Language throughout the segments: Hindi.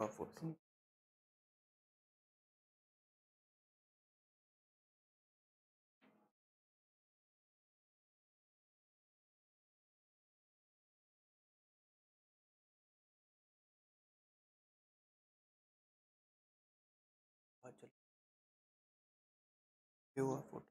14। हुआ photo.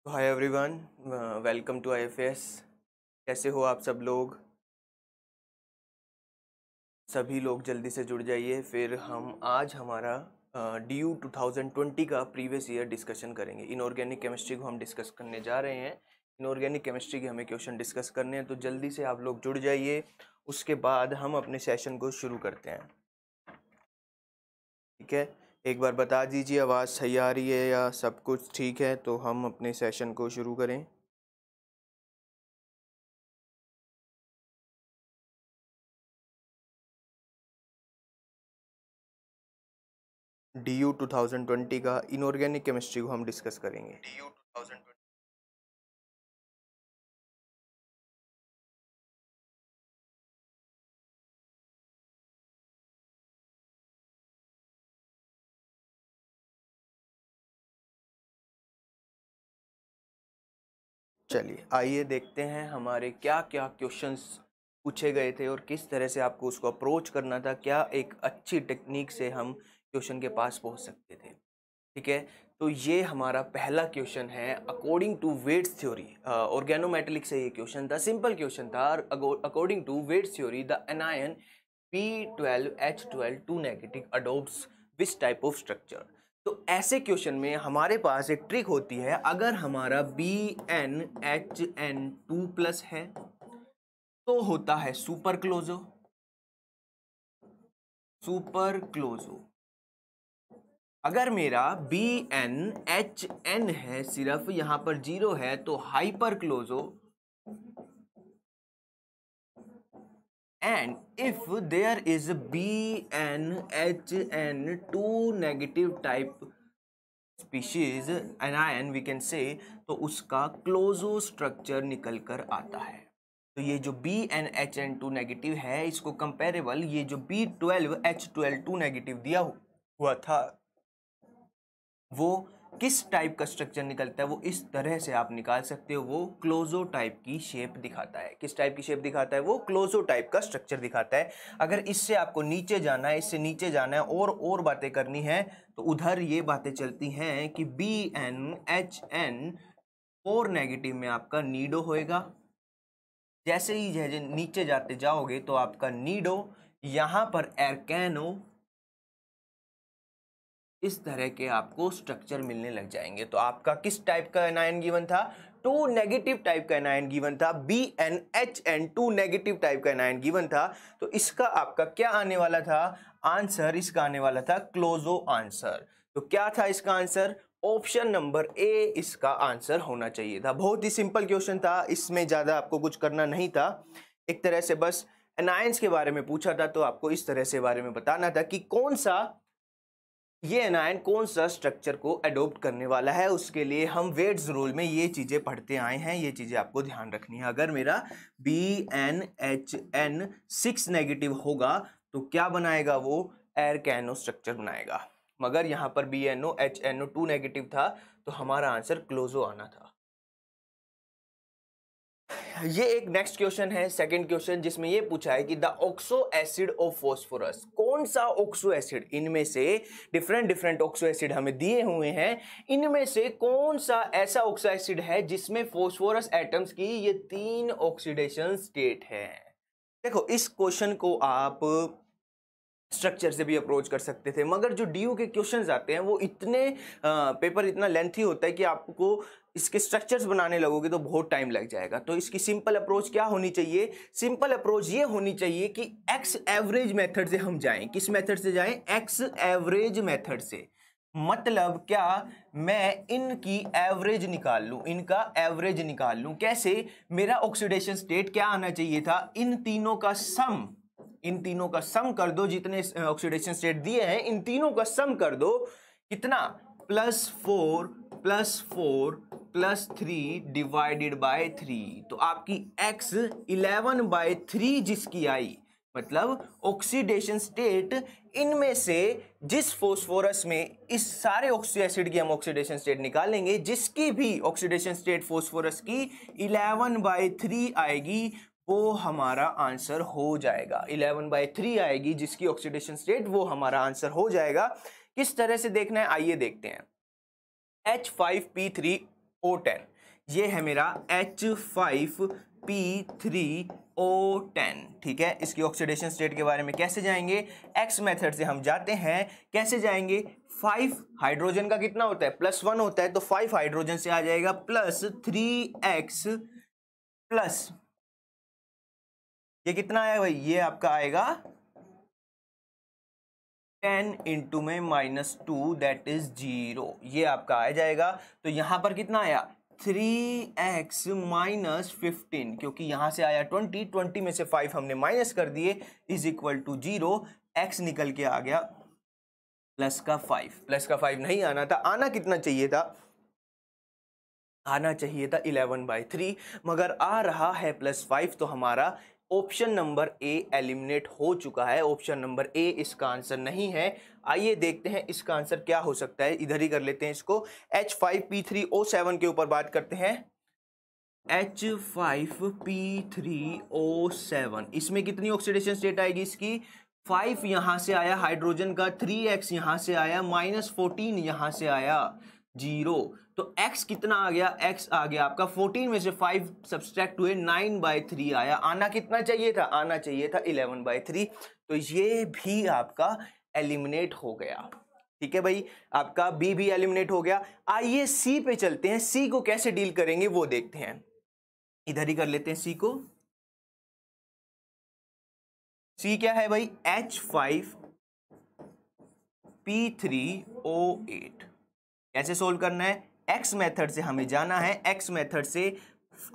Hi everyone, welcome to IFS। कैसे हो आप सब लोग? सभी लोग जल्दी से जुड़ जाइए। फिर हम आज हमारा DU 2020 का प्रीवियस ईयर डिस्कशन करेंगे। इनऑर्गेनिक केमिस्ट्री को हम डिस्कस करने जा रहे हैं। इनऑर्गेनिक केमिस्ट्री के हमें क्वेश्चन डिस्कस करने हैं, तो जल्दी से आप लोग जुड़ जाइए। उसके बाद हम अपने सेशन को शुरू करते हैं। ठीक है, एक बार बता दीजिए आवाज़ सही आ रही है या सब कुछ ठीक है, तो हम अपने सेशन को शुरू करें। DU 2020 का इनऑर्गेनिक केमिस्ट्री को हम डिस्कस करेंगे। DU 2020। चलिए आइए देखते हैं हमारे क्या क्या क्वेश्चंस पूछे गए थे और किस तरह से आपको उसको अप्रोच करना था, क्या एक अच्छी टेक्निक से हम क्वेश्चन के पास पहुंच सकते थे। ठीक है, तो ये हमारा पहला क्वेश्चन है। According to Wade's theory, organometallic से ये क्वेश्चन था, सिंपल क्वेश्चन था। According to Wade's theory the anion P12H12 2 negative adopts which type of structure. तो ऐसे क्वेश्चन में हमारे पास एक ट्रिक होती है। अगर हमारा BnHn2 प्लस है तो होता है सुपर क्लोजो। सुपर क्लोजो। अगर मेरा BnHn है, सिर्फ यहां पर 0 है, तो hyper क्लोजो। And if there is BnHn2 negative type species anion we can say, तो उसका क्लोजो स्ट्रक्चर निकल कर आता है। तो ये जो BnHn2 नेगेटिव है, इसको कंपेरेबल ये जो B12H12 नेगेटिव दिया हुआ था, वो किस टाइप का स्ट्रक्चर निकलता है, वो इस तरह से आप निकाल सकते हो। वो क्लोजो टाइप की शेप दिखाता है। किस टाइप की शेप दिखाता है? वो क्लोजो टाइप का स्ट्रक्चर दिखाता है। अगर इससे आपको नीचे जाना है, इससे नीचे जाना है और बातें करनी है, तो उधर ये बातें चलती हैं कि BnHn4 नेगेटिव में आपका नीडो होएगा। जैसे ही नीचे जाते जाओगे तो आपका नीडो, यहां पर एरकैनो, इस तरह के आपको स्ट्रक्चर मिलने लग जाएंगे। तो आपका किस टाइप का एनायन गिवन था? 2 नेगेटिव टाइप का एनायन गिवन था। BnHn2 नेगेटिव टाइप का एनायन गिवन था। तो इसका आपका क्या आने वाला था आंसर? इसका आने वाला था क्लोजो आंसर। तो क्या था इसका आंसर? ऑप्शन नंबर ए इसका आंसर होना चाहिए था। बहुत ही सिंपल क्वेश्चन था, इसमें ज्यादा आपको कुछ करना नहीं था। एक तरह से बस एनायंस के बारे में पूछा था, तो आपको इस तरह से बारे में बताना था कि कौन सा ये एनायन कौन सा स्ट्रक्चर को अडॉप्ट करने वाला है। उसके लिए हम वेट्स रूल में ये चीजें पढ़ते आए हैं, ये चीजें आपको ध्यान रखनी है। अगर मेरा BnHn6 नेगेटिव होगा तो क्या बनाएगा? वो एरकैनो स्ट्रक्चर बनाएगा। मगर यहाँ पर BnOHnO2 नेगेटिव था, तो हमारा आंसर क्लोजो आना था। ये एक नेक्स्ट क्वेश्चन है, सेकंड क्वेश्चन, जिसमें ये पूछा है कि the oxo acid of phosphorus, कौन सा ऑक्सो एसिड, इनमें से डिफरेंट ऑक्सो एसिड हमें दिए हुए हैं, इनमें से कौन सा ऐसा ऑक्सो एसिड है जिसमें फास्फोरस एटम्स की ये 3 ऑक्सीडेशन स्टेट है। देखो, इस क्वेश्चन को आप स्ट्रक्चर से भी अप्रोच कर सकते थे, मगर जो DU के क्वेश्चंस आते हैं वो इतने पेपर इतना लेंथी होता है कि आपको इसके स्ट्रक्चर्स बनाने लगोगे तो बहुत टाइम लग जाएगा। तो इसकी सिंपल अप्रोच क्या होनी चाहिए? सिंपल अप्रोच ये होनी चाहिए कि एक्स एवरेज मेथड से हम जाएं। किस मेथड से जाएं? एक्स एवरेज मेथड से। मतलब क्या, मैं इनकी एवरेज निकाल लूं, इनका एवरेज निकाल लूं। कैसे? मेरा ऑक्सीडेशन स्टेट क्या आना चाहिए था, इन तीनों का सम, इन तीनों का सम कर दो, जितने ऑक्सीडेशन स्टेट दिए हैं इन तीनों का सम कर दो। कितना? +4 +4 +3 डिवाइडेड बाय 3। तो आपकी x 11/3 जिसकी आई, मतलब ऑक्सीडेशन स्टेट इनमें से जिस फोस्फोरस में, इस सारे ऑक्सी एसिड की हम ऑक्सीडेशन स्टेट निकालेंगे, जिसकी भी ऑक्सीडेशन स्टेट फोस्फोरस की 11/3 आएगी, वो हमारा आंसर हो जाएगा। 11/3 आएगी जिसकी ऑक्सीडेशन स्टेट, वो हमारा आंसर हो जाएगा। किस तरह से देखना है आइए देखते हैं। H5P3O10, ये है मेरा H5P3O10, ठीक है। इसकी ऑक्सीडेशन स्टेट के बारे में कैसे जाएंगे? एक्स मेथड से हम जाते हैं। कैसे जाएंगे? 5 हाइड्रोजन का कितना होता है? +1 होता है, तो 5 हाइड्रोजन से आ जाएगा +3x प्लस, ये कितना आया भाई? ये आपका आएगा 10 इंटू में -2 दैट इज 0, ये आपका आ जाएगा। तो यहां पर कितना आया? 3x -15, क्योंकि यहां से आया 20 में से 5 हमने माइनस कर दिए, इज इक्वल टू 0। x निकल के आ गया +5 नहीं आना था। आना कितना चाहिए था? आना चाहिए था 11/3, मगर आ रहा है +5, तो हमारा ऑप्शन नंबर ए एलिमिनेट हो चुका है। ऑप्शन नंबर ए इसका आंसर नहीं है। आइए देखते हैं इसका आंसर क्या हो सकता है। इधर ही कर लेते हैं इसको। H5P3O7 के ऊपर बात करते हैं। H5P3O7, इसमें कितनी ऑक्सीडेशन स्टेट आएगी इसकी? 5 यहां से आया हाइड्रोजन का, 3x यहां से आया, -14 यहां से आया, 0। तो x कितना आ गया? x आ गया आपका 14 में से 5 सब्सट्रैक्ट हुए, 9/3 आया। आना कितना चाहिए था? आना चाहिए था 11/3। तो ये भी आपका एलिमिनेट हो गया। ठीक है भाई, आपका बी भी एलिमिनेट हो गया। आइए सी पे चलते हैं। सी को कैसे डील करेंगे वो देखते हैं। इधर ही कर लेते हैं सी को। सी क्या है भाई? H5P3O8। कैसे सोल्व करना है? एक्स मेथड से हमें जाना है। एक्स मेथड से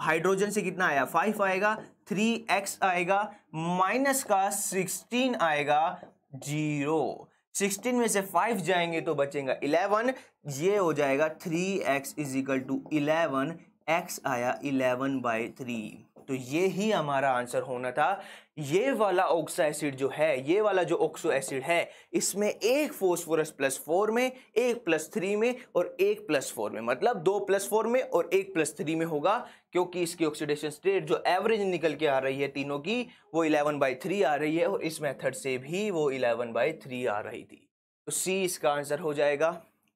हाइड्रोजन से कितना आया? 5 आएगा, 3x आएगा, माइनस का 16 आएगा, 0। 16 में से 5 जाएंगे तो बचेगा 11, ये हो जाएगा 3x is equal to 11, x आया 11/3। तो ये ही हमारा आंसर होना था। ये वाला ऑक्सा एसिड जो है, ये वाला जो ऑक्सो एसिड है, इसमें एक फोस्फोरस +4 में, एक +3 में और एक +4 में, मतलब 2 +4 में और एक +3 में होगा, क्योंकि इसकी ऑक्सीडेशन स्टेट जो एवरेज निकल के आ रही है तीनों की, वो 11/3 आ रही है, और इस मेथड से भी वो 11/3 आ रही थी। तो सी इसका आंसर हो जाएगा।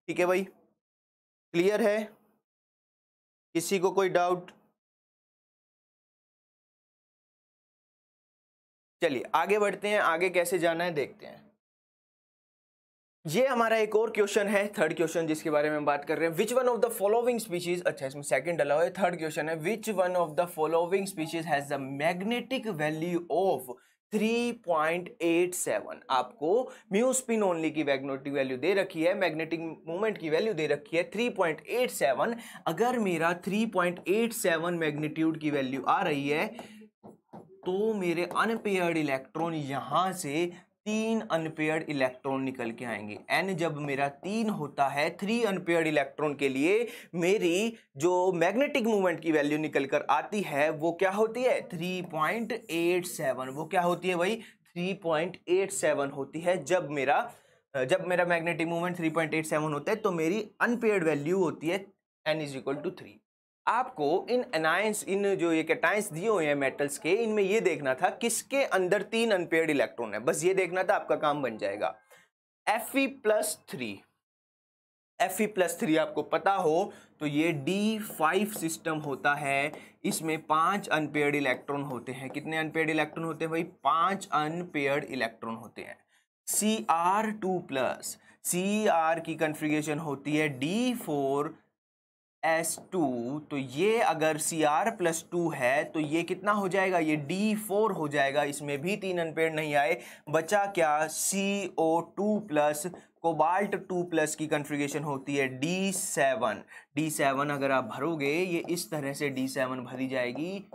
ठीक है भाई, क्लियर है? किसी को कोई डाउट? चलिए आगे बढ़ते हैं। आगे कैसे जाना है देखते हैं। ये हमारा एक और क्वेश्चन है, थर्ड क्वेश्चन, जिसके बारे में हम बात कर रहे हैं। विच one of the following species, अच्छा इसमें सेकंड डला हुआ है, थर्ड क्वेश्चन है। विच one of the following species has the magnetic value of 3.87। आपको म्यूस्पिन ओनली की मैग्नेटिक वैल्यू दे रखी है, मैग्नेटिक मोमेंट की वैल्यू दे रखी है 3.87। अगर मेरा 3.87 मैग्नीट्यूड की वैल्यू आ रही है, तो मेरे अनपेयर्ड इलेक्ट्रॉन यहां से 3 अनपेयर्ड इलेक्ट्रॉन निकल के आएंगे। n जब मेरा 3 होता है, 3 अनपेयर्ड इलेक्ट्रॉन के लिए मेरी जो मैग्नेटिक मूवमेंट की वैल्यू निकल कर आती है वो क्या होती है? 3.87। वो क्या होती है भाई? 3.87 होती है। जब मेरा मैग्नेटिक मूवमेंट 3.87 होता है, तो मेरी अनपेयर्ड वैल्यू होती है n = 3। आपको इन एनायंस, इन जो ये कैटायंस दिए हुए हैं मेटल्स के, इनमें ये देखना था किसके अंदर 3 अनपेयर्ड इलेक्ट्रॉन है, बस ये देखना था, आपका काम बन जाएगा। Fe+3 आपको पता हो तो ये D5 सिस्टम होता है। इसमें 5 अनपेयर्ड इलेक्ट्रॉन होते हैं। कितने अनपेयर्ड इलेक्ट्रॉन होते हैं भाई? 5 अनपेयर्ड इलेक्ट्रॉन होते हैं। Cr2+, Cr की कन्फिगरेशन होती है D4S2। तो ये अगर Cr+2 है तो ये कितना हो जाएगा? ये D4 हो जाएगा। इसमें भी 3 अनपेयर्ड नहीं आए, बचा क्या? CO2+, कोबाल्ट 2+ की कॉन्फ़िगरेशन होती है D7। D7 अगर आप भरोगे ये इस तरह से D7 भरी जाएगी,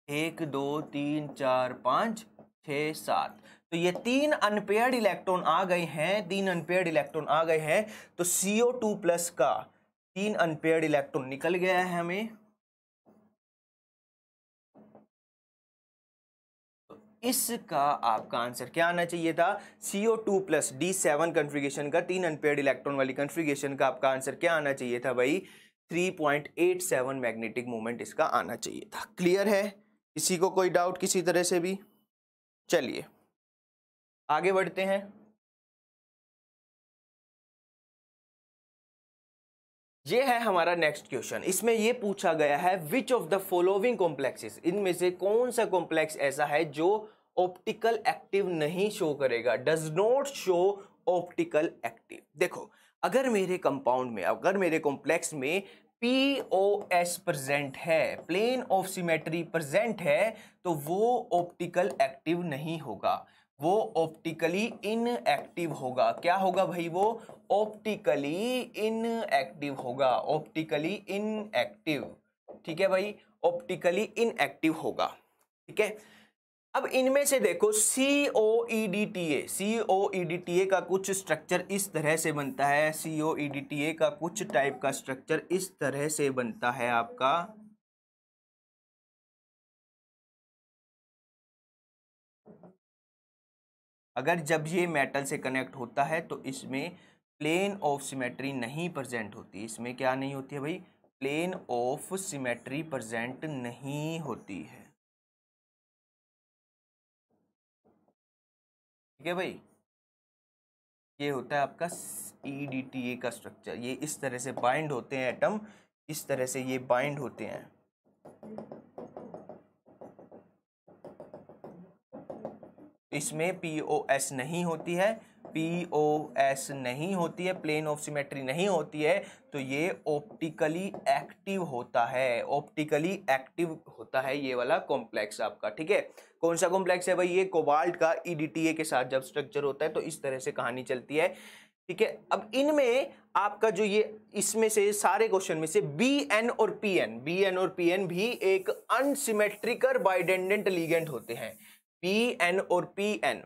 1 2 3 4 5 6 7। तो ये 3 अनपेयर्ड इलेक्ट्रॉन आ गए हैं, 3 अनपेयर्ड इलेक्ट्रॉन आ गए हैं, तो CO2+ का 3 अनपेयर्ड इलेक्ट्रॉन निकल गया है हमें। इसका आपका आंसर क्या आना चाहिए था? CO2+ D7 कॉन्फ़िगरेशन का 3 अनपेयर्ड इलेक्ट्रॉन वाली कॉन्फ़िगरेशन का आपका आंसर क्या आना चाहिए था भाई? 3.87 मैग्नेटिक मोमेंट इसका आना चाहिए था। क्लियर है? किसी को कोई डाउट किसी तरह से भी? चलिए आगे बढ़ते हैं। ये है हमारा नेक्स्ट क्वेश्चन। इसमें ये पूछा गया है which of the following complexes, इनमें से कौन सा कॉम्प्लेक्स ऐसा है जो ऑप्टिकल एक्टिव नहीं शो करेगा, does not show optical active. देखो अगर मेरे कंपाउंड में, अगर मेरे कॉम्प्लेक्स में POS प्रेजेंट है, प्लेन ऑफ सिमेट्री प्रेजेंट है, तो वो ऑप्टिकल एक्टिव नहीं होगा, वो ऑप्टिकली इनएक्टिव होगा। क्या होगा भाई? वो ऑप्टिकली इनएक्टिव होगा, ऑप्टिकली इनएक्टिव। ठीक है भाई, ऑप्टिकली इनएक्टिव होगा। ठीक है, अब इनमें से देखो COEDTA, COEDTA का कुछ स्ट्रक्चर इस तरह से बनता है, COEDTA का कुछ टाइप का स्ट्रक्चर इस तरह से बनता है आपका। अगर जब ये मेटल से कनेक्ट होता है तो इसमें प्लेन ऑफ सिमेट्री नहीं प्रेजेंट होती। इसमें क्या नहीं होती है भाई? प्लेन ऑफ सिमेट्री प्रेजेंट नहीं होती है। ठीक है भाई, ये होता है आपका EDTA का स्ट्रक्चर। ये इस तरह से बाइंड होते हैं एटम, इस तरह से ये बाइंड होते हैं। इसमें POS नहीं होती है, POS नहीं होती है, प्लेन ऑफ सिमेट्री नहीं होती है, तो ये ऑप्टिकली एक्टिव होता है, ऑप्टिकली एक्टिव होता है ये वाला कॉम्प्लेक्स आपका। ठीक है, कौन सा कॉम्प्लेक्स है भाई? ये कोबाल्ट का EDTA के साथ जब स्ट्रक्चर होता है तो इस तरह से कहानी चलती है। ठीक है, अब इनमें आपका जो ये, इसमें से सारे क्वेश्चन में से BN और PN भी एक अनसिमेट्रिकल बाइडेंडेंट लिगेंड होते हैं। BN और PN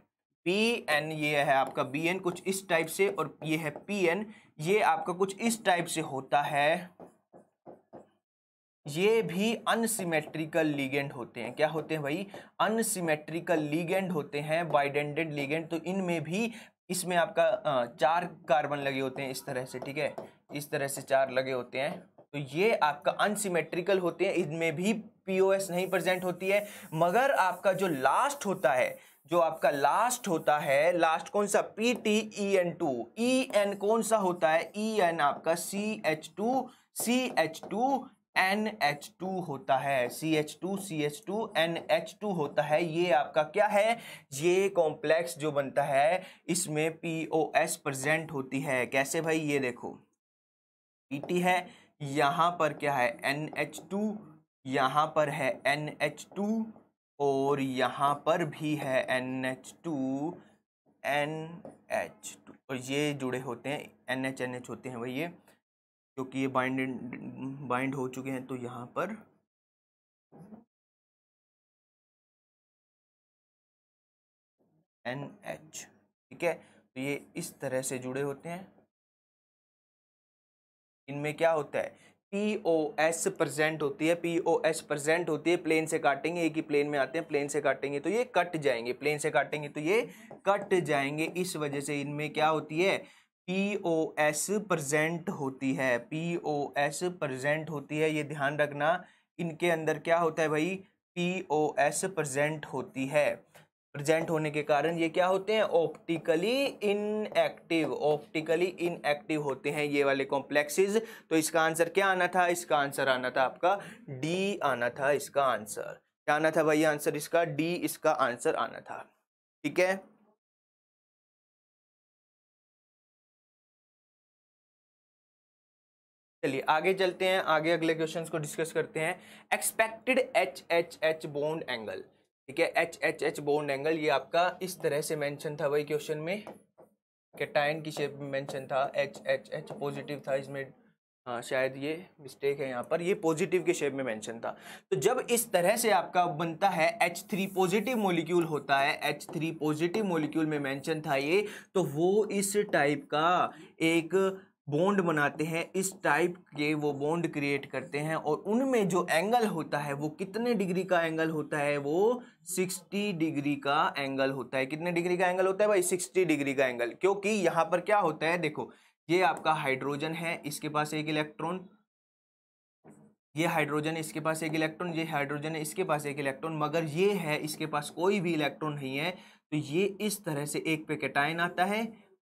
ये है आपका BN कुछ इस टाइप से, और ये है PN, ये आपका कुछ इस टाइप से होता है। ये भी अनसिमेट्रिकल लिगेंड होते हैं। क्या होते हैं भाई? अनसिमेट्रिकल लिगेंड होते हैं, बाइडेंडेंट लिगेंड। तो इनमें भी, इसमें आपका 4 कार्बन लगे होते हैं इस तरह से। ठीक है, इस तरह से 4 लगे होते हैं, तो ये आपका अनसिमेट्रिकल होते हैं, इनमें भी POS नहीं प्रेजेंट होती है। मगर आपका जो लास्ट होता है, जो आपका लास्ट होता है, लास्ट कौन सा? PTEN2। EN कौन सा होता है? EN आपका CH2NH2 होता है, CH2NH2 होता है। ये आपका क्या है? ये कॉम्प्लेक्स जो बनता है इसमें POS प्रेजेंट होती है। कैसे भाई? ये देखो PT है, यहाँ पर क्या है? NH2, यहाँ पर है NH2, और यहाँ पर भी है NH2, और ये जुड़े होते हैं, NH होते हैं भाई ये, क्योंकि ये बाइंड हो चुके हैं। तो यहाँ पर NH। ठीक है, तो ये इस तरह से जुड़े होते हैं। इनमें क्या होता है? POS प्रेजेंट होती है, POS प्रेजेंट होती है। प्लेन से काटेंगे, एक ही प्लेन में आते हैं, प्लेन से काटेंगे तो ये कट जाएंगे, प्लेन से काटेंगे तो ये कट जाएंगे। इस वजह से इनमें क्या होती है? POS प्रेजेंट होती है, POS प्रेजेंट होती है। ये ध्यान रखना, इनके अंदर क्या होता है भाई? POS प्रेजेंट होती है। प्रेजेंट होने के कारण ये क्या होते हैं? ऑप्टिकली इनएक्टिव, ऑप्टिकली इनएक्टिव होते हैं ये वाले कॉम्प्लेक्सेस। तो इसका आंसर क्या आना था? इसका आंसर आना था आपका D आना था। इसका आंसर क्या आना था भाई? आंसर इसका D, इसका आंसर आना था। ठीक है, चलिए आगे चलते हैं, आगे अगले क्वेश्चंस को डिस्कस करते हैं। Expected HHH bond angle. ठीक है, HHH बॉन्ड एंगल ये आपका इस तरह से मेंशन था भाई क्वेश्चन में। कैटायन की शेप में मेंशन था, एच एच एच पॉजिटिव था इसमें, हाँ शायद ये मिस्टेक है यहाँ पर, ये पॉजिटिव के शेप में मेंशन था। तो जब इस तरह से आपका बनता है H3 पॉजिटिव मॉलिक्यूल होता है, H3 पॉजिटिव मॉलिक्यूल में मेंशन था ये, तो वो इस टाइप का एक बॉन्ड बनाते हैं, इस टाइप के वो बॉन्ड क्रिएट करते हैं, और उनमें जो एंगल होता है वो कितने डिग्री का एंगल होता है, वो 60 डिग्री का एंगल होता है। कितने डिग्री का एंगल होता है भाई, 60 डिग्री का एंगल। क्योंकि यहाँ पर क्या होता है, देखो ये आपका हाइड्रोजन है, इसके पास एक इलेक्ट्रॉन, ये हाइड्रोजन है, इसके पास एक इलेक्ट्रॉन, ये हाइड्रोजन है, इसके पास एक इलेक्ट्रॉन, मगर ये है इसके पास कोई भी इलेक्ट्रॉन नहीं है। तो ये इस तरह से एक पे कैटायन आता है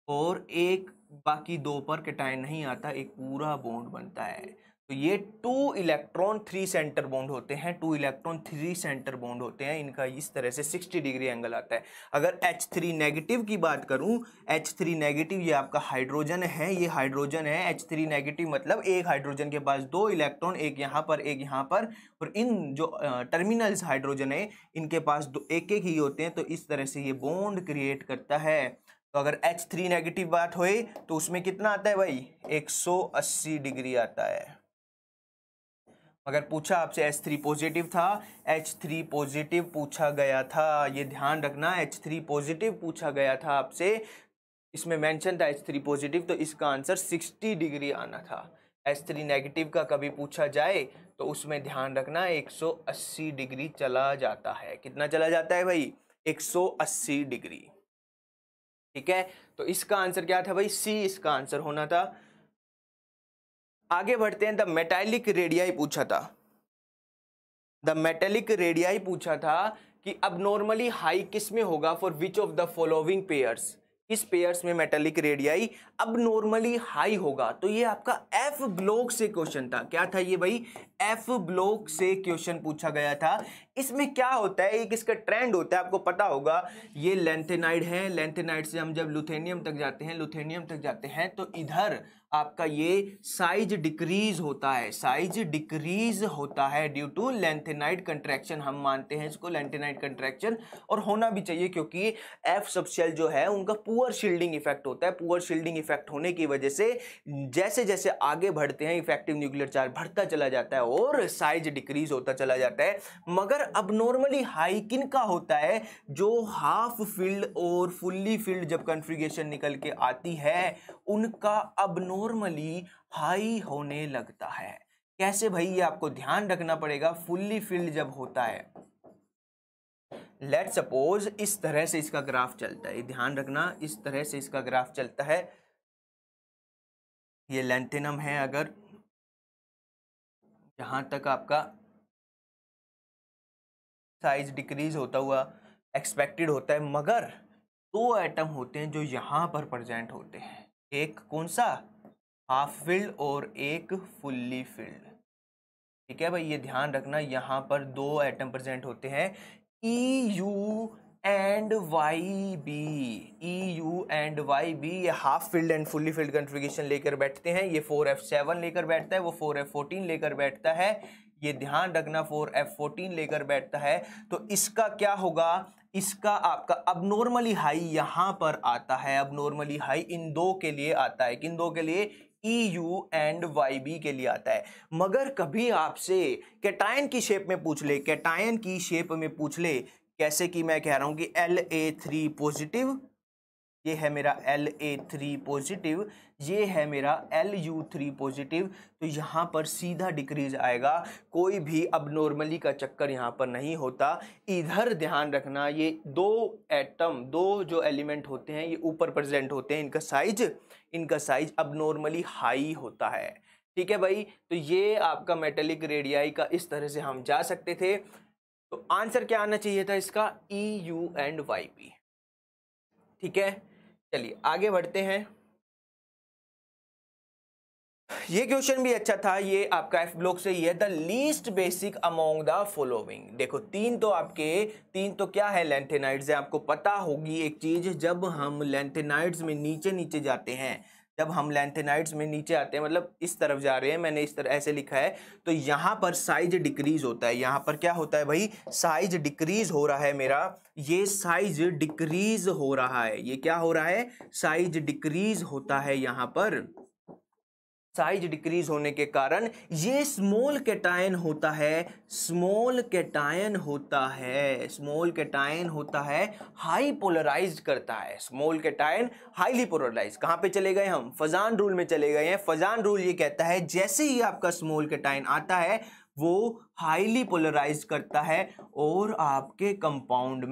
और एक बाकी दो पर कैटायन नहीं आता, एक पूरा बॉन्ड बनता है। तो ये 2 इलेक्ट्रॉन 3 सेंटर बॉन्ड होते हैं, 2 इलेक्ट्रॉन 3 सेंटर बॉन्ड होते हैं, इनका इस तरह से 60 डिग्री एंगल आता है। अगर H3 नेगेटिव की बात करूं, H3 नेगेटिव ये आपका हाइड्रोजन है, ये हाइड्रोजन है, H3 नेगेटिव मतलब एक हाइड्रोजन के पास 2 इलेक्ट्रॉन, एक यहाँ पर एक यहाँ पर, और इन जो टर्मिनल्स हाइड्रोजन है इनके पास एक एक ही होते हैं, तो इस तरह से ये बॉन्ड क्रिएट करता है। तो अगर H3 नेगेटिव बात होए तो उसमें कितना आता है भाई, 180 डिग्री आता है। अगर पूछा आपसे H3 पॉजिटिव था, H3 पॉजिटिव पूछा गया था, ये ध्यान रखना, H3 पॉजिटिव पूछा गया था आपसे, इसमें मेंशन था H3 पॉजिटिव, तो इसका आंसर 60 डिग्री आना था। H3 नेगेटिव का कभी पूछा जाए तो उसमें ध्यान रखना 180 डिग्री चला जाता है। कितना चला जाता है भाई, 180 डिग्री। ठीक है, तो इसका आंसर क्या था भाई, सी इसका आंसर होना था। आगे बढ़ते हैं, द मेटालिक रेडियाई पूछा था, द मेटालिक रेडियाई पूछा था कि अब नॉर्मली हाई किस में होगा, for which of the following pairs, किस पेयर्स में मेटालिक रेडियाई अब नॉर्मली हाई होगा। तो ये आपका एफ ब्लॉक से क्वेश्चन था, क्या था ये भाई, एफ ब्लॉक से क्वेश्चन पूछा गया था। इसमें क्या होता है, एक इसका ट्रेंड होता है, आपको पता होगा, ये लेंथेनाइड है, लेंथेनाइड से हम जब लुथेनियम तक जाते हैं, लुथेनियम तक जाते हैं, तो इधर आपका ये साइज डिक्रीज होता है, साइज डिक्रीज होता है ड्यू टू लेंथेनाइड कंट्रैक्शन, हम मानते हैं इसको लेंथेनाइड कंट्रैक्शन, और होना भी चाहिए क्योंकि एफ सबशेल जो है उनका पुअर शील्डिंग इफेक्ट होता है। पुअर शील्डिंग इफेक्ट होने की वजह से जैसे जैसे आगे बढ़ते हैं इफेक्टिव न्यूक्लियर चार्ज बढ़ता चला जाता है और साइज डिक्रीज होता चला जाता है। मगर अब नॉर्मली हाई किन का होता है, जो हाफ फील्ड और फुल्ली फील्ड जब कॉन्फ़िगरेशन निकल के आती है उनका अब नॉर्मली हाई होने लगता है। कैसे भाई, ये आपको ध्यान रखना पड़ेगा। फुल्ली फील्ड जब होता है, लेट सपोज इस तरह से इसका ग्राफ चलता है, ध्यान रखना, इस तरह से इसका ग्राफ चलता है, ये लेंथेनम है, अगर जहां तक आपका साइज डिक्रीज होता हुआ एक्सपेक्टेड होता है, मगर 2 एटम होते हैं जो यहां पर प्रेजेंट होते हैं, एक कौन सा, हाफ फील्ड और एक फुल्ली फील्ड। ठीक है भाई, ये ध्यान रखना, यहां पर 2 एटम प्रेजेंट होते हैं, EU and YB, EU and YB, ये half field and fully field configuration लेकर बैठते हैं। ये 4F7 लेकर बैठता है, वो 4F14 लेकर बैठता है, ये ध्यान रखना 4F14 लेकर बैठता है। तो इसका क्या होगा, इसका आपका अब नॉर्मली हाई यहां पर आता है, अब नॉर्मली हाई इन दो के लिए आता है, किन दो के लिए, EU एंड YB के लिए आता है। मगर कभी आपसे कैटायन की शेप में पूछ ले, कैटायन की शेप में पूछ ले, कैसे कि मैं कह रहा हूं कि La3 पॉजिटिव, ये है मेरा La3 पॉजिटिव, ये है मेरा Lu3 पॉजिटिव, तो यहाँ पर सीधा डिक्रीज आएगा, कोई भी अब नॉर्मली का चक्कर यहाँ पर नहीं होता। इधर ध्यान रखना, ये 2 एटम, 2 जो एलिमेंट होते हैं ये ऊपर प्रेजेंट होते हैं, इनका साइज अब नॉर्मली हाई होता है। ठीक है भाई, तो ये आपका मेटालिक रेडियाई का इस तरह से हम जा सकते थे। तो आंसर क्या आना चाहिए था इसका, EU एंड YB। ठीक है, चलिए आगे बढ़ते हैं। ये क्वेश्चन भी अच्छा था, ये आपका एफ ब्लॉक से ही है, the least basic among the following. देखो तीन तो क्या है, लेंथेनाइड्स है। आपको पता होगी एक चीज, जब हम लेंथेनाइड्स में नीचे नीचे जाते हैं जब हम लैंथेनाइड्स में नीचे आते हैं, मतलब इस तरफ जा रहे हैं, मैंने इस तरह ऐसे लिखा है, तो यहाँ पर साइज डिक्रीज होता है। यहाँ पर क्या होता है भाई, साइज डिक्रीज हो रहा है मेरा, ये साइज डिक्रीज हो रहा है। ये क्या हो रहा है, साइज डिक्रीज होता है। यहाँ पर साइज डिक्रीज होने के कारण ये स्मॉल कैटायन होता है, स्मॉल कैटायन होता है, स्मॉल कैटायन होता है, हाई पोलराइज्ड करता है। Small cation highly polarized. कहां पे चले गए हम, फजान रूल में चले गए हैं। फजान रूल ये कहता है जैसे ही आपका स्मॉल कैटायन आता है वो हाईली पोलराइज्ड करता है और आपके कंपाउंड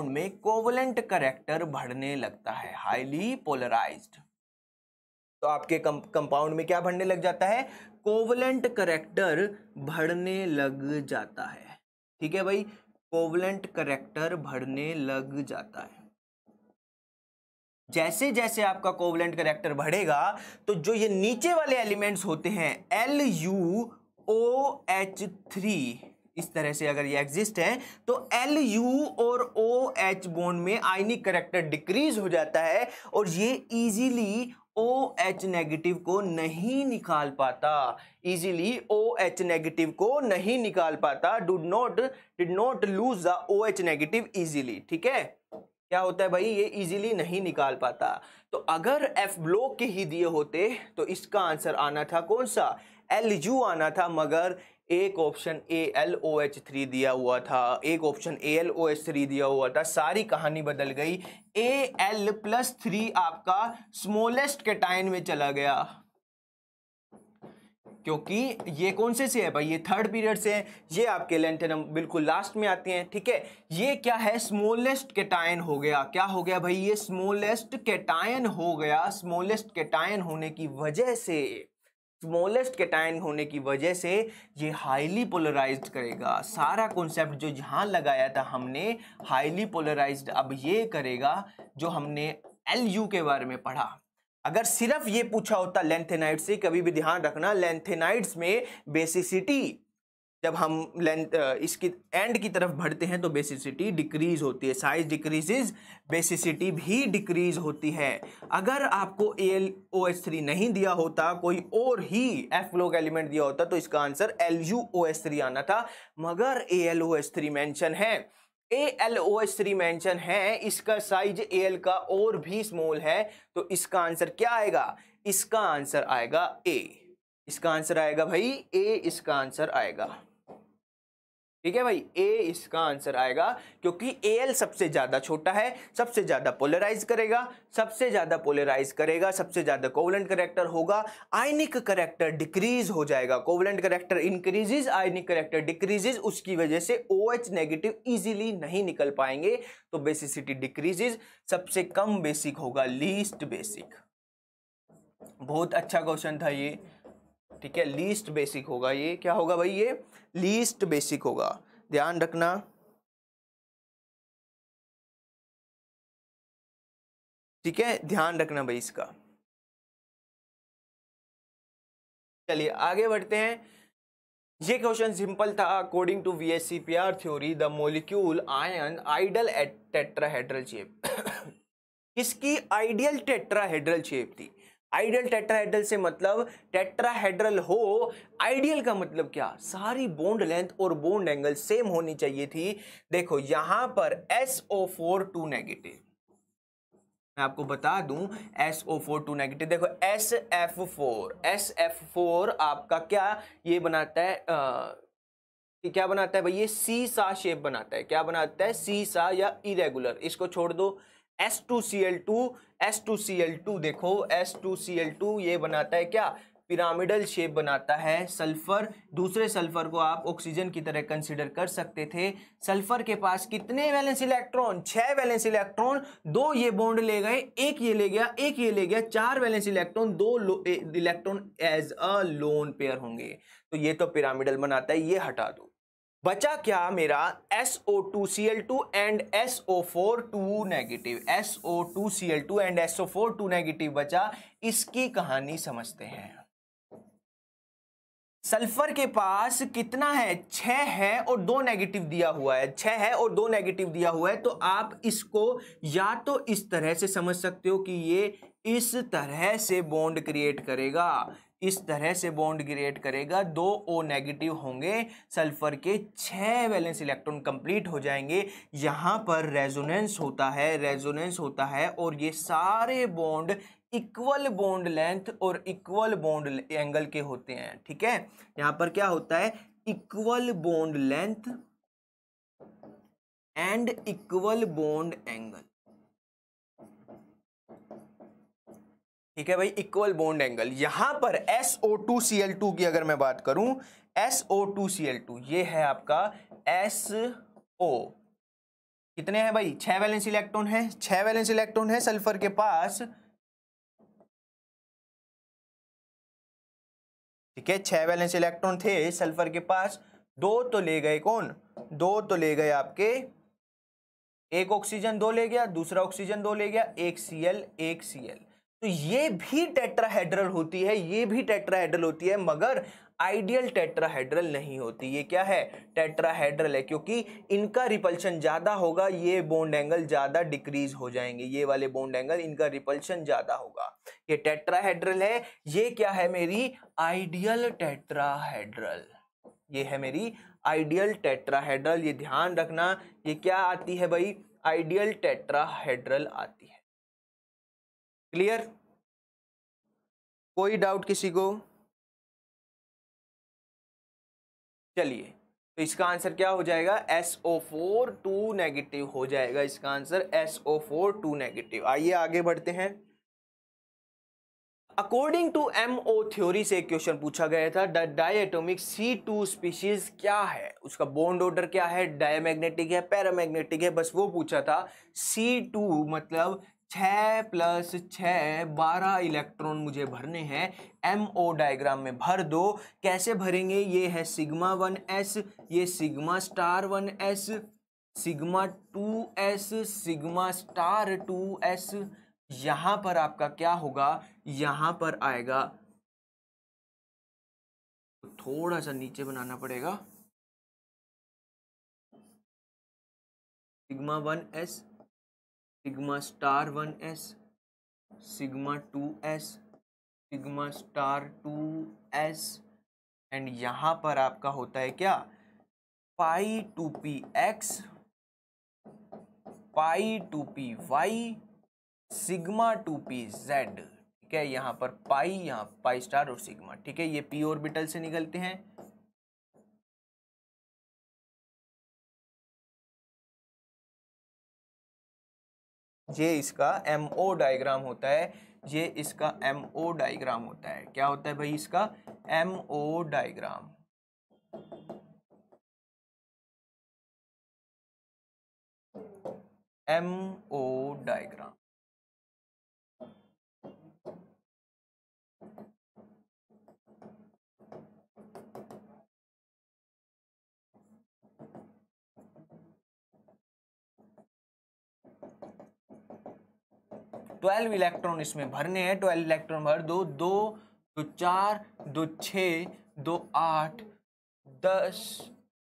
में कोवलेंट करैक्टर बढ़ने लगता है, हाईली पोलराइज्ड। तो आपके कंपाउंड में क्या बढ़ने लग जाता है, कोवलेंट करैक्टर बढ़ने लग जाता है। ठीक है भाई, कोवलेंट करैक्टर बढ़ने लग जाता है। जैसे जैसे आपका कोवलेंट करैक्टर बढ़ेगा तो जो ये नीचे वाले एलिमेंट्स होते हैं LuOH3, इस तरह से अगर ये एग्जिस्ट है तो Lu और OH बॉन्ड में आयनिक करैक्टर डिक्रीज हो जाता है और ये इजीली OH नेगेटिव को नहीं निकाल पाता, इजीली OH नेगेटिव को नहीं निकाल पाता, did not lose the OH negative easily. ठीक है, क्या होता है भाई, ये इजीली नहीं निकाल पाता। तो अगर F ब्लॉक के ही दिए होते तो इसका आंसर आना था कौन सा, Lu आना था, मगर एक ऑप्शन AlOH3 दिया हुआ था, एक ऑप्शन AlOH3 दिया हुआ था, सारी कहानी बदल गई। Al+3 आपका स्मॉलेस्ट कैटायन में चला गया, क्योंकि ये कौन से है भाई, ये थर्ड पीरियड से है, ये आपके लैंथेनम बिल्कुल लास्ट में आते हैं। ठीक है, ये क्या है, स्मॉलेस्ट कैटायन हो गया। क्या हो गया भाई, ये स्मॉलेस्ट कैटायन हो गया। स्मॉलेस्ट कैटायन होने की वजह से ये हाईली पोलराइज्ड करेगा। सारा कॉन्सेप्ट जो यहां लगाया था हमने हाईली पोलराइज्ड, अब ये करेगा जो हमने Lu के बारे में पढ़ा। अगर सिर्फ ये पूछा होता लैंथेनाइड से, कभी भी ध्यान रखना लैंथेनाइड्स में बेसिसिटी, जब हम इसकी एंड की तरफ बढ़ते हैं तो बेसिसिटी डिक्रीज होती है, साइज डिक्रीजेज, बेसिसिटी भी डिक्रीज होती है। अगर आपको AlOH3 नहीं दिया होता, कोई और ही F ब्लॉक एलिमेंट दिया होता तो इसका आंसर LuOH3 आना था, मगर AlOH3 मेंशन है। AlOH3 मेंशन है, इसका साइज Al का और भी स्मॉल है, तो इसका आंसर क्या आएगा, इसका आंसर आएगा A। इसका आंसर आएगा भाई A, इसका आंसर आएगा। ठीक है भाई, A इसका आंसर आएगा, क्योंकि Al सबसे ज्यादा छोटा है, सबसे ज्यादा पोलराइज करेगा, सबसे ज्यादा कोवलेंट करैक्टर होगा, आयनिक करैक्टर डिक्रीज हो जाएगा। कोवलेंट करैक्टर इंक्रीजेस, आयनिक करैक्टर डिक्रीजेस, उसकी वजह से OH नेगेटिव इजीली नहीं निकल पाएंगे, तो बेसिसिटी डिक्रीजेस। सबसे कम बेसिक होगा लीस्ट बेसिक। बहुत अच्छा क्वेश्चन था ये। ठीक है, लीस्ट बेसिक होगा ये। क्या होगा भाई, ये लीस्ट बेसिक होगा, ध्यान रखना। ठीक है, ध्यान रखना भाई इसका। चलिए आगे बढ़ते हैं। ये क्वेश्चन सिंपल था। According to VSEPR theory the molecule ion ideal tetrahedral shape किसकी आइडियल टेट्राहेड्रल शेप थी। आइडियल टेट्राहेड्रल से मतलब टेट्राहेड्रल हो, आइडियल का मतलब क्या, सारी बॉन्ड लेंथ और बॉन्ड एंगल सेम होनी चाहिए थी। देखो यहां पर SO4 2 नेगेटिव, मैं आपको बता दूं SO4 2 नेगेटिव। देखो SF4 आपका क्या ये बनाता है, क्या बनाता है भाई, ये सीसा शेप बनाता है। क्या बनाता है, सीसा या इरेगुलर। इसको छोड़ दो, S2Cl2 देखो S2Cl2 ये बनाता है क्या, पिरामिडल शेप बनाता है। सल्फर, दूसरे सल्फर को आप ऑक्सीजन की तरह कंसीडर कर सकते थे। सल्फर के पास कितने वैलेंस इलेक्ट्रॉन, 6 वैलेंस इलेक्ट्रॉन, 2 ये बॉन्ड ले गए, एक ये ले गया, एक ये ले गया, 4 valence electron, 2 electron as a lone pair होंगे। तो ये तो पिरामिडल बनाता है, ये हटा दो। बचा क्या मेरा, SO2Cl2 and SO4 2 negative, SO2Cl2 and SO4 2 negative बचा। इसकी कहानी समझते हैं। सल्फर के पास कितना है, 6 है और 2 नेगेटिव दिया हुआ है, 6 है और 2 नेगेटिव दिया हुआ है। तो आप इसको या तो इस तरह से समझ सकते हो कि ये इस तरह से बॉन्ड क्रिएट करेगा, इस तरह से बॉन्ड क्रिएट करेगा, 2 O नेगेटिव होंगे, सल्फर के 6 वैलेंस इलेक्ट्रॉन कंप्लीट हो जाएंगे। यहाँ पर रेजोनेंस होता है, रेजोनेंस होता है, और ये सारे बॉन्ड इक्वल बॉन्ड लेंथ और इक्वल बॉन्ड एंगल के होते हैं। ठीक है, यहाँ पर क्या होता है, equal bond length and equal bond angle. ठीक है भाई, इक्वल बॉन्ड एंगल। यहां पर SO2Cl2 की अगर मैं बात करूं, SO2Cl2 ये है आपका SO, कितने हैं भाई, 6 वैलेंस इलेक्ट्रॉन है, 6 वैलेंस इलेक्ट्रॉन है सल्फर के पास। ठीक है, 6 वैलेंस इलेक्ट्रॉन थे सल्फर के पास, 2 तो ले गए कौन, 2 तो ले गए आपके, एक ऑक्सीजन 2 ले गया, दूसरा ऑक्सीजन 2 ले गया, एक Cl एक Cl। तो ये भी टेट्राहेड्रल होती है, ये भी टेट्राहेड्रल होती है, मगर आइडियल टेट्राहेड्रल नहीं होती। ये क्या है, टेट्राहेड्रल है, क्योंकि इनका रिपल्शन ज्यादा होगा, ये बॉन्ड एंगल ज्यादा डिक्रीज हो जाएंगे, ये वाले बॉन्ड एंगल, इनका रिपल्शन ज्यादा होगा। ये टेट्राहेड्रल है, ये क्या है मेरी आइडियल टेट्राहेड्रल, ये है मेरी आइडियल टेट्राहेड्रल। ये ध्यान रखना, ये क्या आती है भाई, आइडियल टेट्राहेड्रल आती है। क्लियर, कोई डाउट किसी को? चलिए, तो इसका आंसर क्या हो जाएगा, SO4 2 नेगेटिव हो जाएगा, इसका आंसर SO4 2 नेगेटिव। आइए आगे बढ़ते हैं। अकॉर्डिंग टू MO थ्योरी से एक क्वेश्चन पूछा गया था, द डायटोमिक C2 स्पीशीज क्या है, उसका बॉन्ड ऑर्डर क्या है, डायमैग्नेटिक है, पैरामैग्नेटिक है, बस वो पूछा था। C2 मतलब 6 + 6 12 इलेक्ट्रॉन मुझे भरने हैं, MO डायग्राम में भर दो। कैसे भरेंगे, ये है सिग्मा 1s, ये sigma star 1s, sigma 2s, sigma star 2s। यहां पर आपका क्या होगा, यहां पर आएगा, थोड़ा सा नीचे बनाना पड़ेगा, sigma 1s, sigma star 1s, sigma 2s, sigma star 2s, and यहां पर आपका होता है क्या, पाई 2px, पाई 2py, सिग्मा 2pz। ठीक है, यहां पर पाई, यहां पाई स्टार और सिग्मा। ठीक है, ये p ऑर्बिटल से निकलते हैं। ये इसका MO डायग्राम होता है, ये इसका MO डायग्राम होता है। क्या होता है भाई इसका MO diagram. MO diagram. Twelve electron इसमें भरने हैं, 12 इलेक्ट्रॉन भर दो, 2 2 4 2 6 2 8 10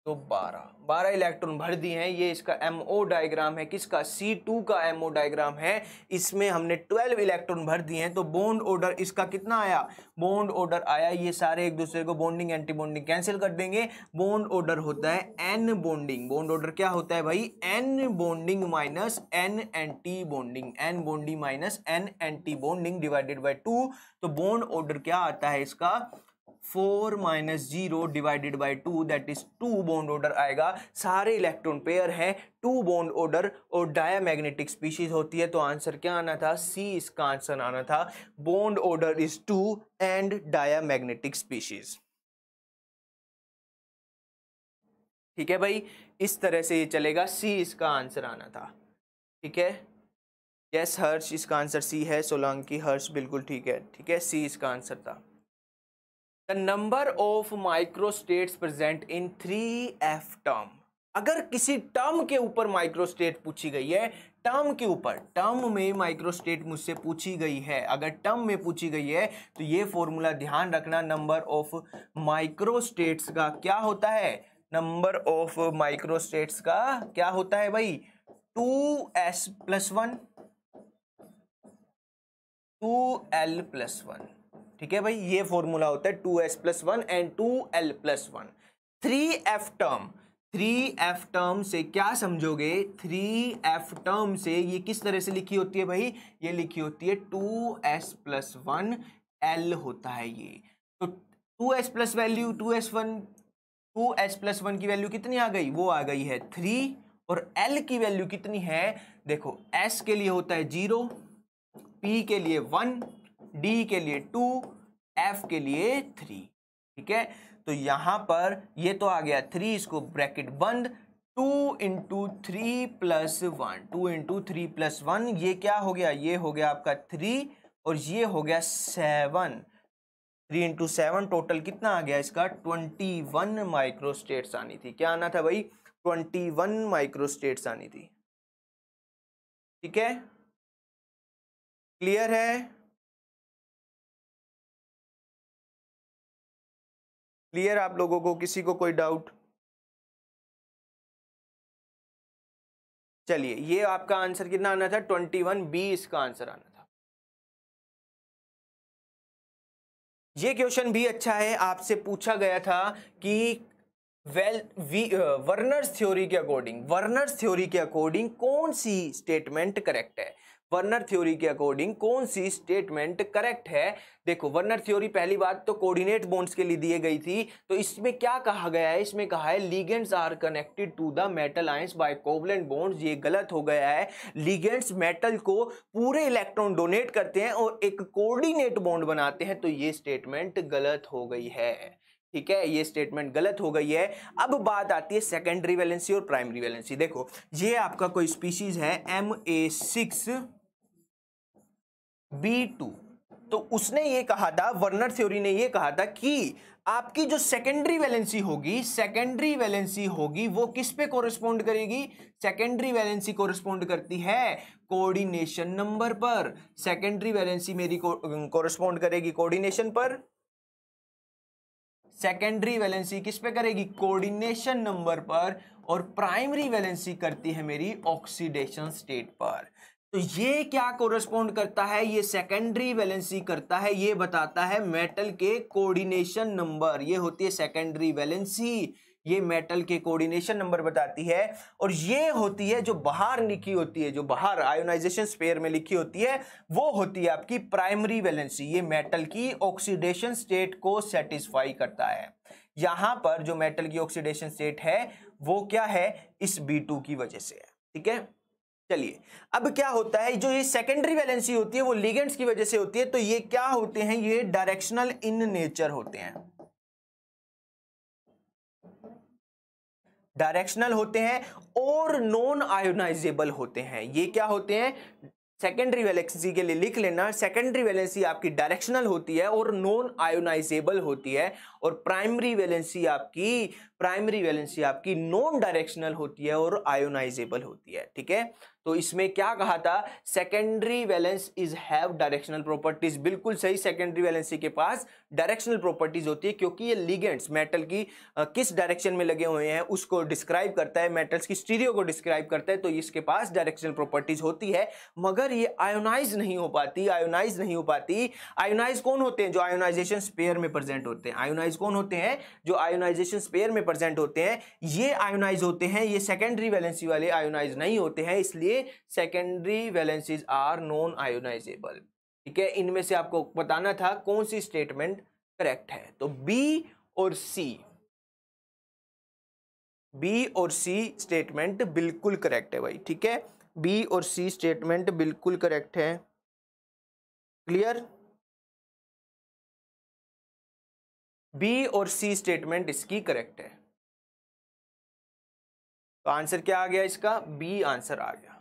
2 12 इलेक्ट्रॉन भर दिए हैं। ये इसका MO डायग्राम है, किसका, C2 का MO डायग्राम है। इसमें हमने 12 इलेक्ट्रॉन भर दिए हैं, तो बॉन्ड ऑर्डर इसका कितना आया, बॉन्ड ऑर्डर आया, ये सारे एक दूसरे को बॉन्डिंग एंटी बॉन्डिंग कैंसिल कर देंगे, बॉन्ड ऑर्डर होता है N बॉन्डिंग। बॉन्ड ऑर्डर क्या होता है भाई, N bonding minus N anti bonding, N bonding minus N anti bonding divided by 2। तो बॉन्ड ऑर्डर क्या आता है इसका, 4 - 0 divided by 2, that is 2 bond order आएगा। सारे इलेक्ट्रॉन पेयर हैं, 2 बॉन्ड ऑर्डर, और डायमैग्नेटिक स्पीशीज होती है। तो आंसर क्या आना था, C इसका आंसर आना था। Bond order is 2 and diamagnetic species. ठीक है भाई, इस तरह से ये चलेगा, C इसका आंसर आना था। ठीक है, यस हर्ष, इसका आंसर C है। सोलंकी हर्ष बिल्कुल ठीक है। ठीक है, C इसका आंसर था। The number of microstates present in 3f term। अगर किसी टर्म के ऊपर माइक्रोस्टेट पूछी गई है, टर्म के ऊपर, टर्म में माइक्रोस्टेट मुझसे पूछी गई है, अगर टर्म में पूछी गई है, तो ये फॉर्मूला ध्यान रखना, नंबर ऑफ माइक्रोस्टेट्स का क्या होता है, नंबर ऑफ माइक्रोस्टेट्स का क्या होता है भाई, 2s + 1। 2l+1। ठीक है भाई, ये फॉर्मूला होता है 2s+1 and 2l+1। 3f term, 3f term से क्या समझोगे? 3f टर्म से ये किस तरह से लिखी होती है भाई? ये लिखी होती है 2s+1 l होता है ये। तो 2s प्लस वैल्यू 2s+1 की वैल्यू कितनी आ गई? वो आ गई है 3। और l की वैल्यू कितनी है? देखो, s के लिए होता है 0, p के लिए 1, d के लिए 2, f के लिए 3। ठीक है, तो यहां पर ये तो आ गया 3, इसको ब्रैकेट बंद, 2 इंटू 3 प्लस 1, 2 इंटू 3 प्लस 1, ये क्या हो गया? ये हो गया आपका 3 और ये हो गया 7। 3 इंटू 7 टोटल कितना आ गया इसका? 21 माइक्रोस्टेट्स आनी थी। क्या आना था भाई? 21 माइक्रोस्टेट्स आनी थी। ठीक है, क्लियर है? क्लियर आप लोगों को? किसी को कोई डाउट? चलिए, ये आपका आंसर कितना आना था? 21, बी इसका आंसर आना था। ये क्वेश्चन भी अच्छा है, आपसे पूछा गया था कि वर्नर्स थ्योरी के अकॉर्डिंग कौन सी स्टेटमेंट करेक्ट है? वर्नर थ्योरी के अकॉर्डिंग कौन सी स्टेटमेंट करेक्ट है? देखो, वर्नर थ्योरी पहली बात तो कोऑर्डिनेट बॉन्ड्स के लिए दी गई थी। तो इसमें क्या कहा गया है? इसमें कहा है ligands are connected to the metal ions by covalent bonds. ये गलत हो गया है। लिगेंड्स मेटल को पूरे इलेक्ट्रॉन डोनेट करते हैं और एक कोऑर्डिनेट बॉन्ड बनाते हैं। तो ये स्टेटमेंट गलत हो गई है। ठीक है, ये स्टेटमेंट गलत हो गई है। अब बात आती है सेकेंडरी वैलेंसी और प्राइमरी वैलेंसी। देखो, ये आपका कोई स्पीशीज है Ma6B2। तो उसने ये कहा था, वर्नर थ्योरी ने ये कहा था कि आपकी जो सेकेंडरी वैलेंसी होगी वो किस पे कोरिस्पोंड करेगी? सेकेंडरी वैलेंसी कोरिस्पोंड करती है कोऑर्डिनेशन नंबर पर। सेकेंडरी वैलेंसी मेरी कोरिस्पोंड करेगी कोऑर्डिनेशन पर। सेकेंडरी वैलेंसी किस पे करेगी? कोऑर्डिनेशन नंबर पर। और प्राइमरी वैलेंसी करती है मेरी ऑक्सीडेशन स्टेट पर। तो ये क्या कोरिस्पोंड करता है? ये सेकेंडरी वैलेंसी करता है, ये बताता है मेटल के कोऑर्डिनेशन नंबर। ये होती है सेकेंडरी वैलेंसी, ये मेटल के कोऑर्डिनेशन नंबर बताती है। और ये होती है जो बाहर लिखी होती है, जो बाहर आयोनाइजेशन स्पेयर में लिखी होती है, वो होती है आपकी प्राइमरी वैलेंसी। ये मेटल की ऑक्सीडेशन स्टेट को सेटिस्फाई करता है। यहां पर जो मेटल की ऑक्सीडेशन स्टेट है वो क्या है? इस B2 की वजह से है। ठीक है, चलिए, अब क्या होता है? जो ये सेकेंडरी वैलेंसी होती है वो लिगेंड्स की वजह से होती है। तो ये क्या होते हैं? ये डायरेक्शनल इन नेचर होते हैं। डायरेक्शनल होते हैं और नॉन आयोनाइजेबल होते हैं। ये क्या होते हैं? सेकेंडरी वैलेंसी के लिए लिख लेना, सेकेंडरी वैलेंसी आपकी डायरेक्शनल होती है और नॉन आयोनाइजेबल होती है। और प्राइमरी वैलेंसी आपकी नॉन डायरेक्शनल होती है और आयोनाइजेबल होती है। ठीक है, तो इसमें क्या कहा था? Secondary valence is have directional properties. बिल्कुल सही, सेकेंडरी वैलेंसी के पास डायरेक्शनल प्रॉपर्टीज होती है क्योंकि ये लिगेंड्स मेटल की किस डायरेक्शन में लगे हुए हैं उसको डिस्क्राइब करता है, मेटल्स की स्टीरियो को डिस्क्राइब करता है। तो इसके पास डायरेक्शनल प्रॉपर्टीज होती है, मगर ये आयोनाइज नहीं हो पाती। आयोनाइज कौन होते हैं? जो आयोनाइजेशन स्पेयर में प्रेजेंट होते हैं। आयोनाइज कौन होते हैं? जो आयोनाइजेशन स्पेयर में प्रेजेंट होते हैं, ये आयोनाइज होते हैं। ये सेकेंडरी वैलेंसी वाले आयोनाइज नहीं होते हैं, इसलिए secondary valencies are non ionizable. ठीक है, इनमें से आपको बताना था कौन सी स्टेटमेंट करेक्ट है। तो बी और सी स्टेटमेंट बिल्कुल करेक्ट है भाई। ठीक है, बी और सी स्टेटमेंट बिल्कुल करेक्ट है। क्लियर? बी और सी स्टेटमेंट इसकी करेक्ट है। तो आंसर क्या आ गया इसका? बी आंसर आ गया।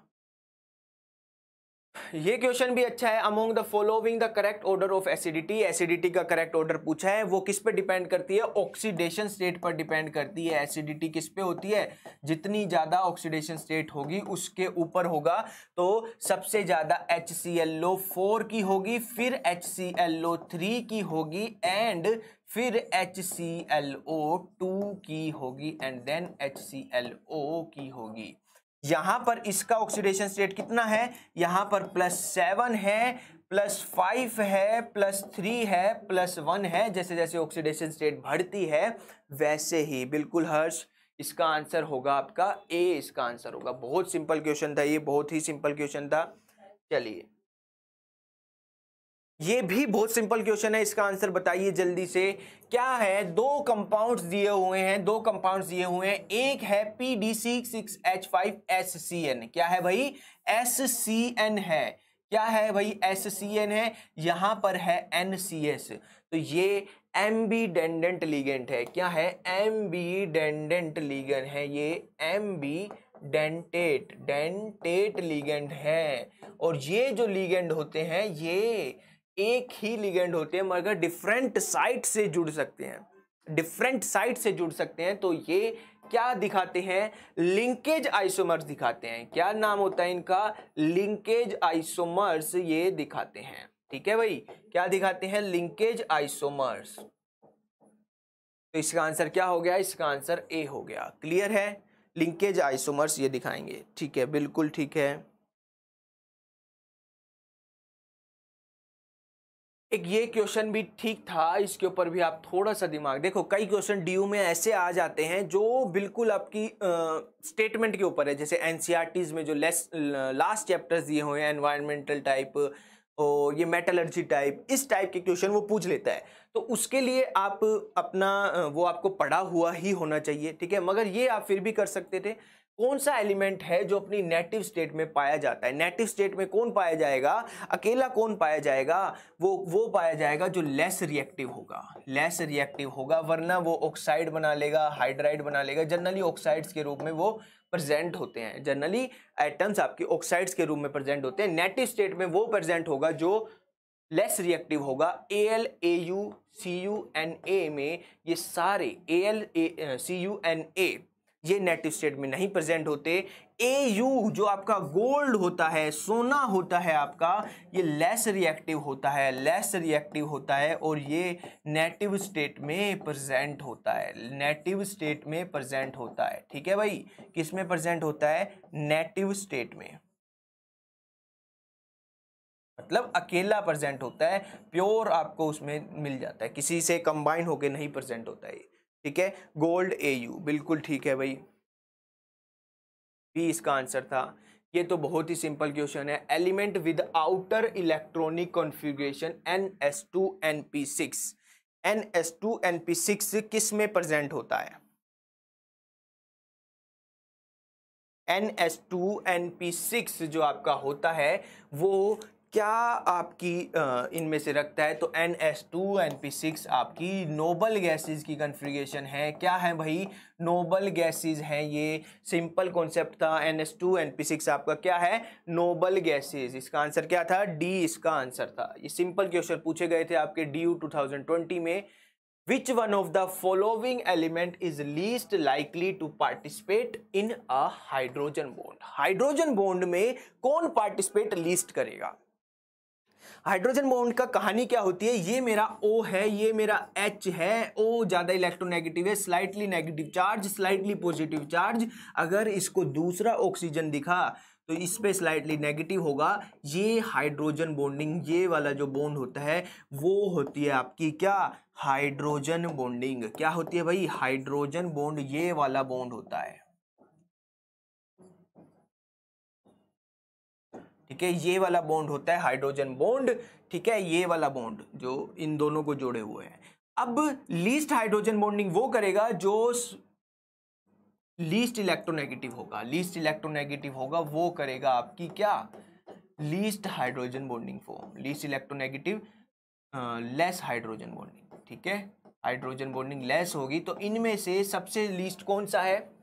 ये क्वेश्चन भी अच्छा है। Among the following the correct order of acidity. Acidity का करेक्ट ऑर्डर पूछा है, वो किस पे डिपेंड करती है? ऑक्सीडेशन स्टेट पर डिपेंड करती है। एसिडिटी किस पे होती है? जितनी ज्यादा ऑक्सीडेशन स्टेट होगी उसके ऊपर होगा। तो सबसे ज्यादा HClO4 की होगी, फिर HClO3 की होगी, एंड फिर HClO2 की होगी, एंड देन HClO की होगी। यहां पर इसका ऑक्सीडेशन स्टेट कितना है, यहां पर +7 है, +5 है, +3 है, +1 है। जैसे जैसे ऑक्सीडेशन स्टेट बढ़ती है वैसे ही बिल्कुल हर्ष इसका आंसर होगा आपका ए, इसका आंसर होगा। बहुत सिंपल क्वेश्चन था ये, बहुत ही सिंपल क्वेश्चन था। चलिए ये भी बहुत सिंपल क्वेश्चन है, इसका आंसर बताइए जल्दी से। क्या है, दो कंपाउंड्स दिए हुए हैं, दो कंपाउंड्स दिए हुए हैं। एक है PDC6H5SCN। क्या है भाई, SCN है। क्या है भाई, SCN है। यहां पर है NCS, तो ये एम्बीडेंडेंट लिगेंड है। क्या है, एम्बीडेंडेंट लिगेंड है ये, डेंटेट लिगेंड है। और ये जो लिगेंड होते हैं ये एक ही लिगेंड होते हैं मगर डिफरेंट साइट से जुड़ सकते हैं, डिफरेंट साइट से जुड़ सकते हैं। तो ये क्या दिखाते हैं, लिंकेज आइसोमर्स दिखाते हैं। क्या नाम होता है इनका, लिंकेज आइसोमर्स ये दिखाते हैं। ठीक है भाई, क्या दिखाते हैं, लिंकेज आइसोमर्स। तो इसका आंसर क्या हो गया, इसका आंसर ए हो गया। क्लियर है, लिंकेज आइसोमर्स ये दिखाएंगे। ठीक है, बिल्कुल ठीक है। एक ये क्वेश्चन भी ठीक था, इसके ऊपर भी आप थोड़ा सा दिमाग देखो। कई क्वेश्चन डीयू में ऐसे आ जाते हैं जो बिल्कुल आपकी स्टेटमेंट के ऊपर है। जैसे एनसीईआरटीज में जो लास्ट चैप्टर्स दिए हुए हैं, एनवायरमेंटल टाइप और ये मेटलर्जी टाइप, इस टाइप के क्वेश्चन वो पूछ लेता है। तो उसके लिए आप अपना वो आपको पढ़ा हुआ ही होना चाहिए। ठीक है, मगर ये आप फिर भी कर सकते थे। कौन सा एलिमेंट है जो अपनी नेटिव स्टेट में पाया जाता है, नेटिव स्टेट में कौन पाया जाएगा, अकेला कौन पाया जाएगा, वो पाया जाएगा जो लेस रिएक्टिव होगा, लेस रिएक्टिव होगा। वरना वो ऑक्साइड बना लेगा, हाइड्राइड बना लेगा। जनरली ऑक्साइड्स के रूप में वो प्रेजेंट होते हैं, जनरली एटम्स आपके ऑक्साइड्स के रूप में प्रेजेंट होते हैं। नेटिव स्टेट में वो प्रेजेंट होगा जो लेस रिएक्टिव होगा। Al, Au, Cu, Na में ये सारे Al, Cu, Na ये नेटिव स्टेट में नहीं प्रेजेंट होते। Au जो आपका गोल्ड होता है, सोना होता है आपका, ये लेस रिएक्टिव होता है, लेस रिएक्टिव होता है और ये नेटिव स्टेट में प्रेजेंट होता है, नेटिव स्टेट में प्रेजेंट होता है। ठीक है भाई, किस में प्रेजेंट होता है, नेटिव स्टेट में, मतलब अकेला प्रेजेंट होता है, प्योर आपको उसमें मिल जाता है, किसी से कंबाइन होके नहीं प्रेजेंट होता है। ठीक है, गोल्ड Au बिल्कुल ठीक है भाई, बी इसका आंसर था। ये तो बहुत ही सिंपल क्वेश्चन है। Element with outer electronic configuration NS2NP6, NS2NP6 किस में प्रेजेंट होता है, NS2NP6 जो आपका होता है वो क्या आपकी इनमें से रखता है। तो NS2NP6 आपकी नोबल गैसेस की कन्फिग्रेशन है। क्या है भाई, नोबल गैसेस हैं। ये सिंपल कॉन्सेप्ट था। NS2NP6 आपका क्या है, नोबल गैसेस। इसका आंसर क्या था, डी इसका आंसर था। ये सिंपल क्वेश्चन पूछे गए थे आपके DU 2020 में। Which one of the following element is least likely to participate in a hydrogen bond? Hydrogen bond में कौन पार्टिसिपेट लीस्ट करेगा। हाइड्रोजन बॉन्ड का कहानी क्या होती है, ये मेरा O है, ये मेरा H है। O ज्यादा इलेक्ट्रोनेगेटिव है, slightly negative charge, slightly positive charge. अगर इसको दूसरा ऑक्सीजन दिखा तो इस पे स्लाइटली नेगेटिव होगा। ये हाइड्रोजन बॉन्डिंग, ये वाला जो बॉन्ड होता है वो होती है आपकी क्या, हाइड्रोजन बॉन्डिंग। क्या होती है भाई, हाइड्रोजन बॉन्ड, ये वाला बॉन्ड होता है। ठीक है, ये वाला बॉन्ड होता है हाइड्रोजन बॉन्ड। ठीक है, ये वाला बॉन्ड जो इन दोनों को जोड़े हुए हैं। अब लीस्ट हाइड्रोजन बॉन्डिंग वो करेगा जो लीस्ट इलेक्ट्रोनेगेटिव होगा, लीस्ट इलेक्ट्रोनेगेटिव होगा वो करेगा आपकी क्या, least hydrogen bonding form, least electronegative, less hydrogen bonding. ठीक है, हाइड्रोजन बॉन्डिंग लेस होगी। तो इनमें से सबसे लीस्ट कौन सा है,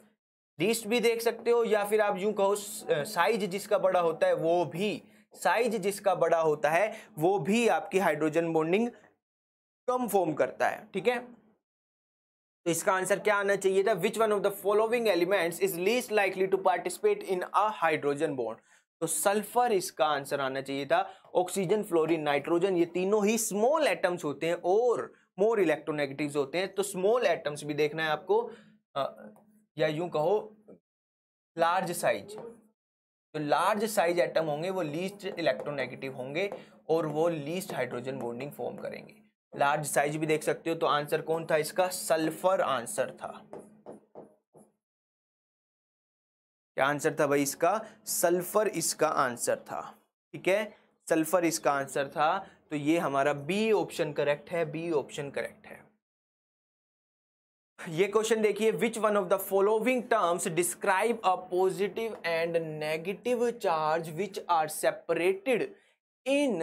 लीस्ट भी देख सकते हो या फिर आप यूं कहो साइज जिसका बड़ा होता है वो भी, साइज जिसका बड़ा होता है वो भी आपकी हाइड्रोजन बॉन्डिंग कम फॉर्म करता है। ठीक है, तो इसका आंसर क्या आना चाहिए था, which one of the following elements is least likely to participate in a hydrogen bond. तो सल्फर इसका आंसर आना चाहिए था। ऑक्सीजन, फ्लोरीन, नाइट्रोजन, ये तीनों ही स्मॉल एटम्स होते हैं और मोर इलेक्ट्रोनेगेटिव्स होते हैं। तो स्मॉल एटम्स भी देखना है आपको, या यूं कहो लार्ज साइज, जो लार्ज साइज एटम होंगे वो लीस्ट इलेक्ट्रोनेगेटिव होंगे और वो लीस्ट हाइड्रोजन बॉन्डिंग फॉर्म करेंगे। लार्ज साइज भी देख सकते हो। तो आंसर कौन था इसका? सल्फर आंसर था। क्या आंसर था भाई इसका? सल्फर इसका आंसर था। ठीक है, सल्फर इसका आंसर था। तो ये हमारा बी ऑप्शन करेक्ट है, बी ऑप्शन करेक्ट है। ये क्वेश्चन देखिए, which one of the following terms describe a positive and negative charge which are separated in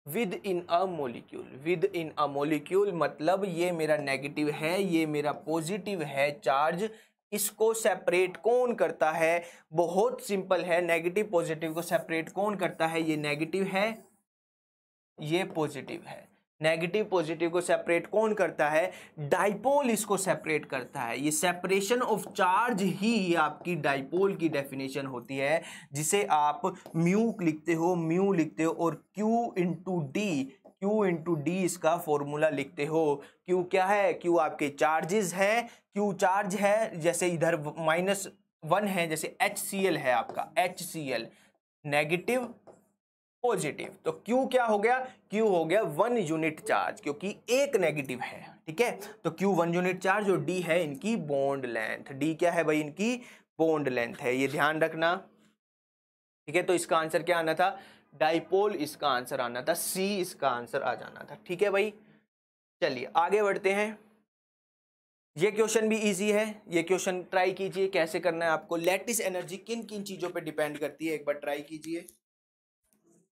within a molecule. Within a molecule मतलब ये मेरा नेगेटिव है, ये मेरा पॉजिटिव है चार्ज। इसको सेपरेट कौन करता है? बहुत सिंपल है, नेगेटिव पॉजिटिव को सेपरेट कौन करता है? ये नेगेटिव है, ये पॉजिटिव है। नेगेटिव पॉजिटिव को सेपरेट कौन करता है? डाइपोल इसको सेपरेट करता है। ये सेपरेशन ऑफ चार्ज ही आपकी डाइपोल की डेफिनेशन होती है, जिसे आप म्यू लिखते हो, म्यू लिखते हो और क्यू इंटू डी इसका फॉर्मूला लिखते हो। क्यू क्या है? क्यू आपके चार्जेस है, क्यू चार्ज है, जैसे इधर -1 है, जैसे HCl है आपका, HCl नेगेटिव पॉजिटिव। तो Q क्या हो गया? Q हो गया 1 यूनिट चार्ज, क्योंकि एक नेगेटिव है। ठीक है, तो Q 1 यूनिट चार्ज और D है इनकी बॉन्ड लेंथ। D क्या है भाई? इनकी बॉन्ड लेंथ है, ये ध्यान रखना। ठीक है, तो इसका आंसर क्या आना था? डाइपोल इसका आंसर आना था, C इसका आंसर आ जाना था। ठीक है भाई, चलिए आगे बढ़ते हैं। ये क्वेश्चन भी इजी है, ये क्वेश्चन ट्राई कीजिए कैसे करना है आपको। लैटिस एनर्जी किन किन चीजों पे डिपेंड करती है, एक बार ट्राई कीजिए।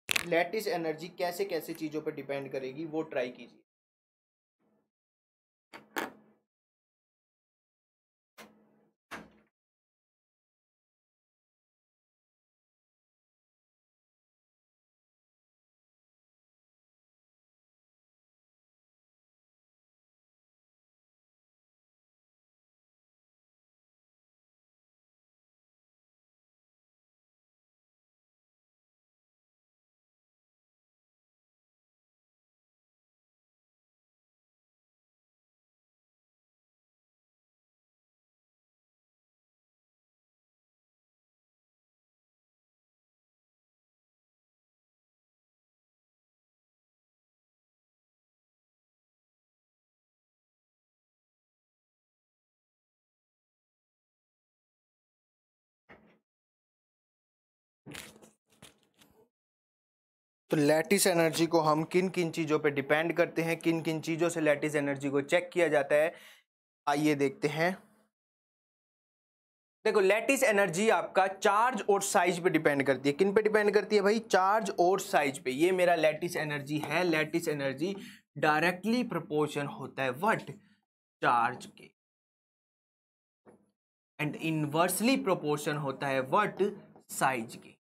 लैटिस एनर्जी कैसे कैसे चीजों पर डिपेंड करेगी वो ट्राई कीजिए। तो लैटिस एनर्जी को हम किन किन चीज़ों पे डिपेंड करते हैं, किन किन चीज़ों से लैटिस एनर्जी को चेक किया जाता है, आइए देखते हैं। देखो, लैटिस एनर्जी आपका चार्ज और साइज पे डिपेंड करती है। किन पे डिपेंड करती है भाई? चार्ज और साइज पे। ये मेरा लैटिस एनर्जी है। लैटिस एनर्जी डायरेक्टली प्रोपोर्शन होता है व्हाट? चार्ज के, एंड इनवर्सली प्रोपोर्शन होता है व्हाट? साइज के।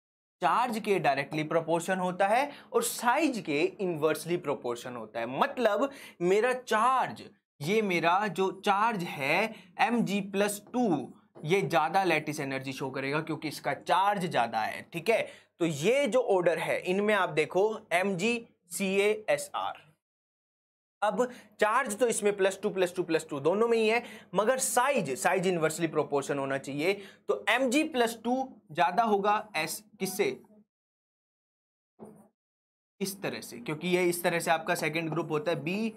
चार्ज के डायरेक्टली प्रोपोर्शन होता है और साइज के इनवर्सली प्रोपोर्शन होता है। मतलब मेरा चार्ज, ये मेरा जो चार्ज है Mg+2, ये ज्यादा लैटिस एनर्जी शो करेगा क्योंकि इसका चार्ज ज्यादा है। ठीक है, तो ये जो ऑर्डर है इनमें आप देखो MgCaSr। अब चार्ज तो इसमें +2 दोनों में ही है, मगर साइज इनवर्सली प्रोपोर्शन होना चाहिए। तो Mg+2 ज्यादा होगा एस किससे? इस तरह से, क्योंकि ये इस तरह से आपका सेकंड ग्रुप होता है Bg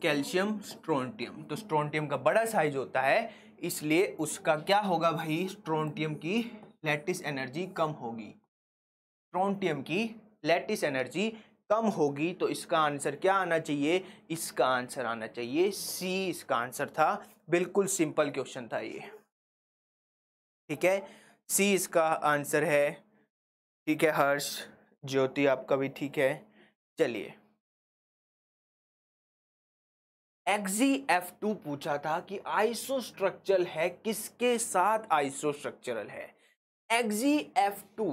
कैल्शियम स्ट्रोंटियम। तो स्ट्रोंटियम का बड़ा साइज होता है, इसलिए उसका क्या होगा भाई? स्ट्रोंटियम की लैटिस एनर्जी कम होगी। स्ट्रोंटियम की लैटिस एनर्जी कम होगी। तो इसका आंसर क्या आना चाहिए? इसका आंसर आना चाहिए C, इसका आंसर था। बिल्कुल सिंपल क्वेश्चन था ये। ठीक है, C इसका आंसर है। ठीक है हर्ष, ज्योति आपका भी ठीक है। चलिए, XeF2 पूछा था कि आइसोस्ट्रक्चरल है, किसके साथ आइसोस्ट्रक्चरल है? XeF2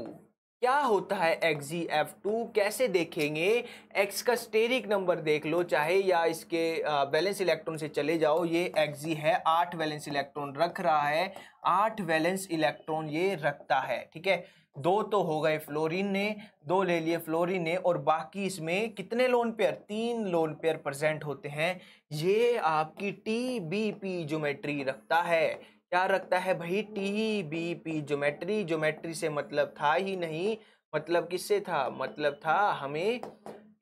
क्या होता है? XeF2 कैसे देखेंगे? X का स्टेरिक नंबर देख लो चाहे, या इसके वैलेंस इलेक्ट्रॉन से चले जाओ। ये Xe है, 8 वैलेंस इलेक्ट्रॉन रख रहा है, 8 वैलेंस इलेक्ट्रॉन ये रखता है। ठीक है, दो तो हो गए फ्लोरीन ने, दो ले लिए फ्लोरीन ने, और बाकी इसमें कितने lone pair, 3 lone pair present होते हैं। ये आपकी TBP ज्योमेट्री रखता है। क्या रखता है भाई? TBP geometry. ज्योमेट्री से मतलब था ही नहीं, मतलब किससे था? मतलब था हमें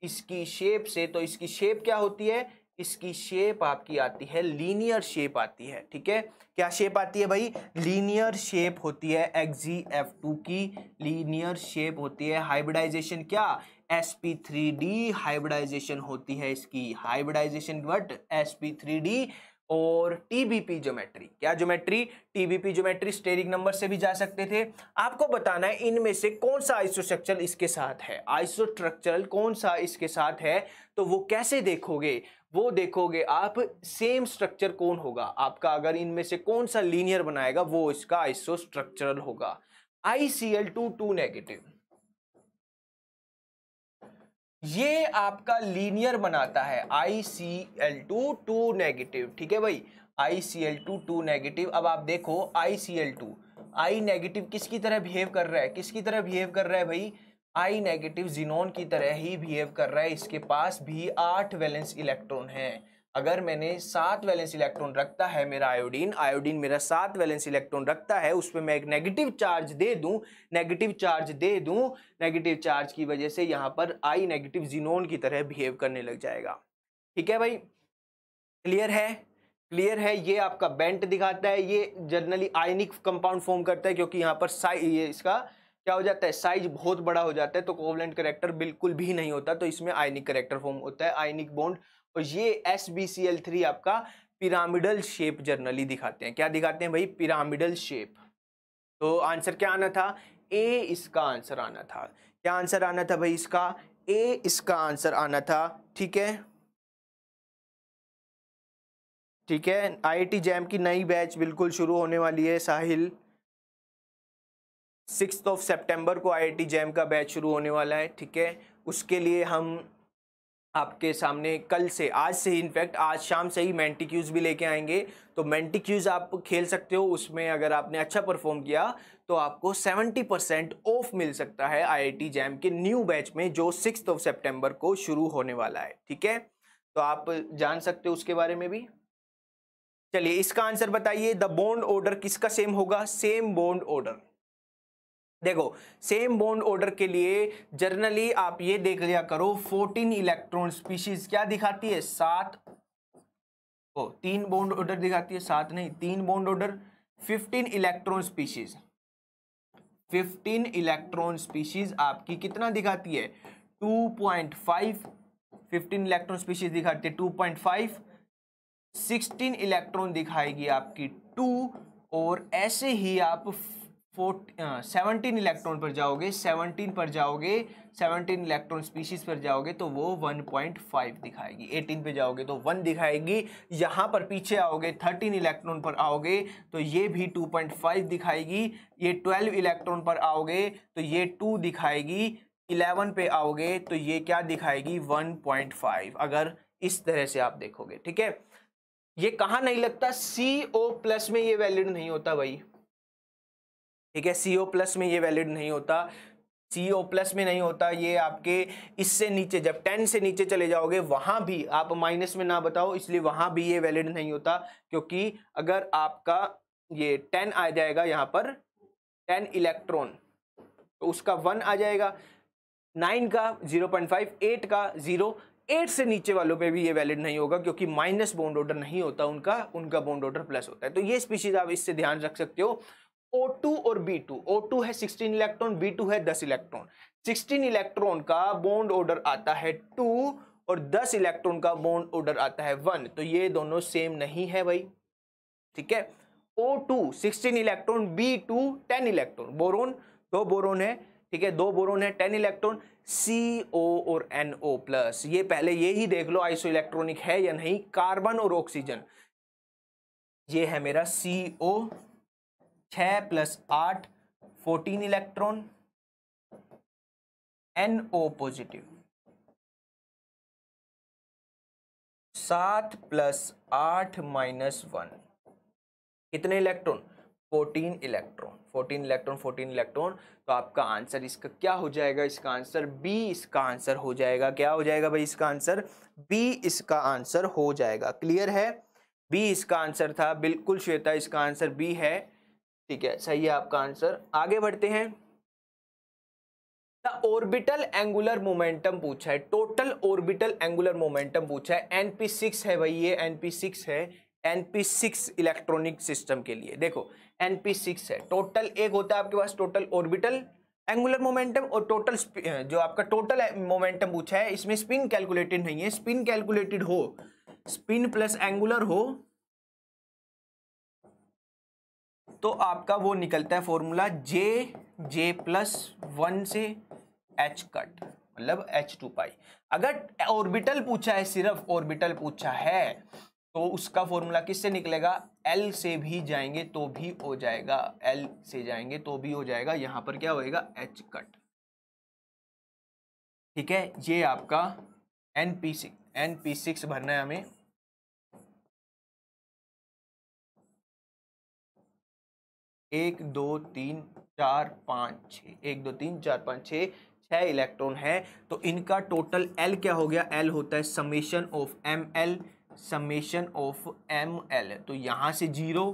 इसकी शेप से। तो इसकी शेप क्या होती है? इसकी शेप आपकी आती है लीनियर शेप आती है। ठीक है, क्या शेप आती है भाई? लीनियर शेप होती है XeF2 की, लीनियर शेप होती है। हाइब्रिडाइजेशन क्या? sp3d हाइब्रिडाइजेशन होती है इसकी, हाइब्रिडाइजेशन व्हाट? sp3d। और TBP ज्योमेट्री, क्या geometry? TBP geometry. Steric number से भी जा सकते थे। आपको बताना है इनमें से कौन सा आइसोस्ट्रक्चरल इसके साथ है, आइसोस्ट्रक्चरल कौन सा इसके साथ है। तो वो कैसे देखोगे? वो देखोगे आप, सेम स्ट्रक्चर कौन होगा आपका, अगर इनमें से कौन सा लीनियर बनाएगा वो इसका आइसोस्ट्रक्चरल होगा। ICl2 2 नेगेटिव, ये आपका लीनियर बनाता है ICl2 2 नेगेटिव। ठीक है भाई, ICl2 2 नेगेटिव। अब आप देखो ICl2, I नेगेटिव किसकी तरह बिहेव कर रहा है? किसकी तरह बिहेव कर रहा है भाई? I नेगेटिव जिनोन की तरह ही बिहेव कर रहा है। इसके पास भी 8 वैलेंस इलेक्ट्रॉन है। अगर मैंने 7 वैलेंस इलेक्ट्रॉन रखता है मेरा आयोडीन, आयोडीन मेरा 7 वैलेंस इलेक्ट्रॉन रखता है, उस पर मैं एक नेगेटिव चार्ज दे दूं, नेगेटिव चार्ज दे दूं, नेगेटिव चार्ज की वजह से यहां पर I नेगेटिव जिनोन की तरह बिहेव करने लग जाएगा। ठीक है भाई, क्लियर है? क्लियर है? ये आपका बेंट दिखाता है, ये जनरली आयनिक कंपाउंड फॉर्म करता है, क्योंकि यहाँ पर साइज, ये इसका क्या हो जाता है, साइज बहुत बड़ा हो जाता है, तो कोवलेंट कैरेक्टर बिल्कुल भी नहीं होता, तो इसमें आयनिक कैरेक्टर फॉर्म होता है, आयनिक बॉन्ड। और ये SbCl3 आपका पिरामिडल शेप जनरली दिखाते हैं। क्या दिखाते हैं भाई? Pyramidal shape. तो आंसर क्या आना था? ए इसका आंसर आना था। क्या आंसर आना था भाई इसका? ए इसका आंसर आना था। ठीक है, ठीक है। IIT जैम की नई बैच बिल्कुल शुरू होने वाली है साहिल। 6 सितंबर को IIT जैम का बैच शुरू होने वाला है। ठीक है, उसके लिए हम आपके सामने कल से, आज से ही, इनफैक्ट आज शाम से ही मेंटिक्यूज भी लेके आएंगे। तो मेंटिक्यूज आप खेल सकते हो, उसमें अगर आपने अच्छा परफॉर्म किया तो आपको 70% ऑफ मिल सकता है IIT जैम के न्यू बैच में, जो 6 सितंबर को शुरू होने वाला है। ठीक है, तो आप जान सकते हो उसके बारे में भी। चलिए इसका आंसर बताइए, द बॉन्ड ऑर्डर किसका सेम होगा? Same bond order. देखो, सेम बॉन्ड ऑर्डर के लिए जनरली आप ये देख लिया करो, 14 इलेक्ट्रॉन स्पीशीज क्या दिखाती है? 7, 3 बॉन्ड ऑर्डर दिखाती है, 7 नहीं, 3 bond order. 15 electron species, 15 electron species आपकी कितना दिखाती है? 2.5। 15 इलेक्ट्रॉन स्पीशीज दिखाती है 2.5। 16 इलेक्ट्रॉन दिखाएगी आपकी 2। और ऐसे ही आप 17 इलेक्ट्रॉन पर जाओगे, 17 पर जाओगे, 17 इलेक्ट्रॉन स्पीशीज पर जाओगे तो वो 1.5 दिखाएगी। 18 पे जाओगे तो 1 दिखाएगी। यहाँ पर पीछे आओगे, 13 इलेक्ट्रॉन पर आओगे तो ये भी 2.5 दिखाएगी। ये 12 इलेक्ट्रॉन पर आओगे तो ये 2 दिखाएगी। 11 पे आओगे तो ये क्या दिखाएगी? 1.5। अगर इस तरह से आप देखोगे, ठीक है। ये कहाँ नहीं लगता? CO+ में ये वैलिड नहीं होता भाई। ठीक है, CO+ में ये वैलिड नहीं होता, CO+ में नहीं होता ये। आपके इससे नीचे, जब 10 से नीचे चले जाओगे वहां भी आप माइनस में ना बताओ, इसलिए वहां भी ये वैलिड नहीं होता। क्योंकि अगर आपका ये 10 आ जाएगा यहाँ पर, 10 इलेक्ट्रॉन, तो उसका 1 आ जाएगा, 9 का 0.5, 8 का 0, 8 से नीचे वालों पे भी ये वैलिड नहीं होगा, क्योंकि माइनस बॉन्ड ऑर्डर नहीं होता उनका बॉन्ड ऑर्डर प्लस होता है। तो ये स्पीशीज आप इससे ध्यान रख सकते हो। O2 और B2, O2 है 16 इलेक्ट्रॉन, B2 है 10 इलेक्ट्रॉन। 16 इलेक्ट्रॉन का बॉन्ड ऑर्डर आता है 2 और 10 इलेक्ट्रॉन का बॉन्ड ऑर्डर आता है 1। तो ये दोनों सेम नहीं है भाई। ठीक है, O2 16 electron, B2 10 electron, boron, 2 boron है। ठीक है, 2 बोरोन है, 10 इलेक्ट्रॉन। CO और NO+, ये पहले ये ही देख लो आइसो इलेक्ट्रॉनिक है या नहीं। कार्बन और ऑक्सीजन, ये है मेरा CO, 6 + 8 14 इलेक्ट्रॉन। NO पॉजिटिव, 7 + 8 - 1, कितने इलेक्ट्रॉन? 14 electron, 14 electron, 14 electron. तो आपका आंसर इसका क्या हो जाएगा? इसका आंसर बी इसका आंसर हो जाएगा। क्या हो जाएगा भाई? इसका आंसर बी इसका आंसर हो जाएगा। क्लियर है? बी इसका आंसर था। बिल्कुल श्वेता, इसका आंसर बी है। ठीक है, सही है आपका आंसर। आगे बढ़ते हैं। ऑर्बिटल एंगुलर मोमेंटम पूछा है, टोटल ऑर्बिटल एंगुलर मोमेंटम पूछा है। NP6 है भाई, ये NP6 है। NP6 इलेक्ट्रॉनिक सिस्टम के लिए देखो NP6 है। टोटल एक होता है आपके पास टोटल ऑर्बिटल एंगुलर मोमेंटम और टोटल जो आपका टोटल मोमेंटम पूछा है, इसमें स्पिन कैलकुलेटेड नहीं है। स्पिन कैलकुलेटेड हो, स्पिन प्लस एंगुलर हो, तो आपका वो निकलता है फॉर्मूला J+1 से H कट, मतलब H2 पाई। अगर ऑर्बिटल पूछा है, सिर्फ ऑर्बिटल पूछा है, तो उसका फॉर्मूला किससे निकलेगा? L से भी जाएंगे तो भी हो जाएगा, L से जाएंगे तो भी हो जाएगा। यहां पर क्या होएगा? H cut. ठीक है, ये आपका NP6 भरना है हमें। एक दो तीन चार पाँच छः, 1 2 3 4 5 6, 6 इलेक्ट्रॉन है। तो इनका टोटल L क्या हो गया? L होता है summation of ML, summation of ML। तो यहाँ से 0,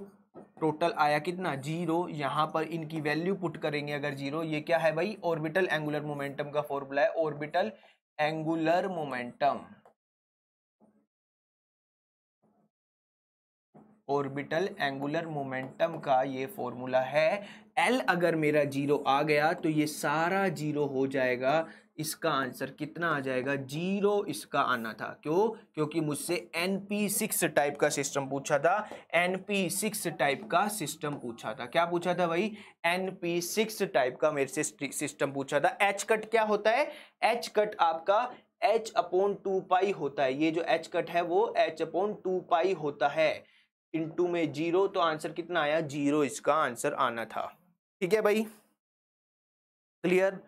टोटल आया कितना? 0। यहाँ पर इनकी वैल्यू पुट करेंगे अगर 0। ये क्या है भाई? ऑर्बिटल एंगुलर मोमेंटम का फॉर्मूला है, orbital angular momentum. Orbital angular momentum का ये फॉर्मूला है। L अगर मेरा 0 आ गया तो ये सारा 0 हो जाएगा। इसका आंसर कितना आ जाएगा? 0 इसका आना था। क्यों? क्योंकि मुझसे NP6 टाइप का सिस्टम पूछा था। NP6 टाइप का सिस्टम पूछा था। क्या पूछा था भाई? NP6 टाइप का मेरे से सिस्टम पूछा था। H कट क्या होता है? H कट आपका H/2 पाई होता है। ये जो H कट है वो H/2 पाई होता है। इनटू में 0, तो आंसर कितना आया? 0 इसका आंसर आना था। ठीक है भाई, क्लियर?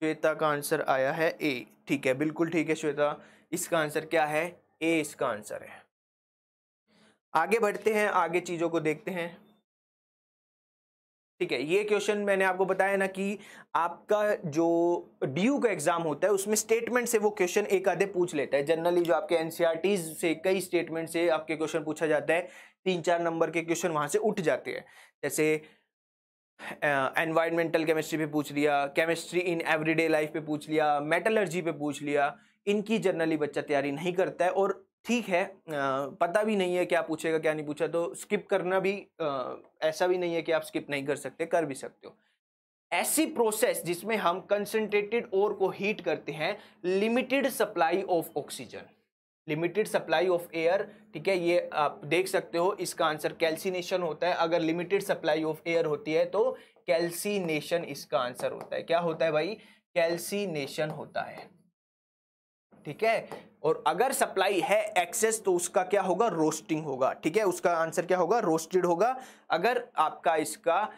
श्वेता का आंसर आया है ए। ठीक है, बिल्कुल ठीक है श्वेता, इसका आंसर क्या है? ए इसका आंसर है। आगे बढ़ते हैं, आगे चीजों को देखते हैं। ठीक है, ये क्वेश्चन मैंने आपको बताया ना कि आपका जो DU का एग्जाम होता है उसमें स्टेटमेंट से वो क्वेश्चन एक आधे पूछ लेता है। जनरली जो आपके NCERT से कई स्टेटमेंट से आपके क्वेश्चन पूछा जाता है, 3-4 नंबर के क्वेश्चन वहां से उठ जाते हैं। जैसे एनवायरमेंटल केमिस्ट्री पे पूछ लिया, केमिस्ट्री इन एवरीडे लाइफ पे पूछ लिया, मेटलर्जी पे पूछ लिया। इनकी जनरली बच्चा तैयारी नहीं करता है, और ठीक है, पता भी नहीं है क्या पूछेगा क्या नहीं पूछा, तो स्किप करना भी ऐसा भी नहीं है कि आप स्किप नहीं कर सकते, कर भी सकते हो। ऐसी प्रोसेस जिसमें हम कंसंट्रेटेड ओर को हीट करते हैं, limited supply of oxygen, limited supply of air. ठीक है, ये आप देख सकते हो, इसका आंसर कैल्सिनेशन होता है। अगर लिमिटेड सप्लाई ऑफ एयर होती है तो कैल्सिनेशन इसका आंसर होता है। क्या होता है भाई? कैल्सिनेशन होता है। ठीक है, और अगर सप्लाई है एक्सेस तो उसका क्या होगा? रोस्टिंग होगा। ठीक है, उसका आंसर क्या होगा? रोस्टेड होगा। अगर आपका इसका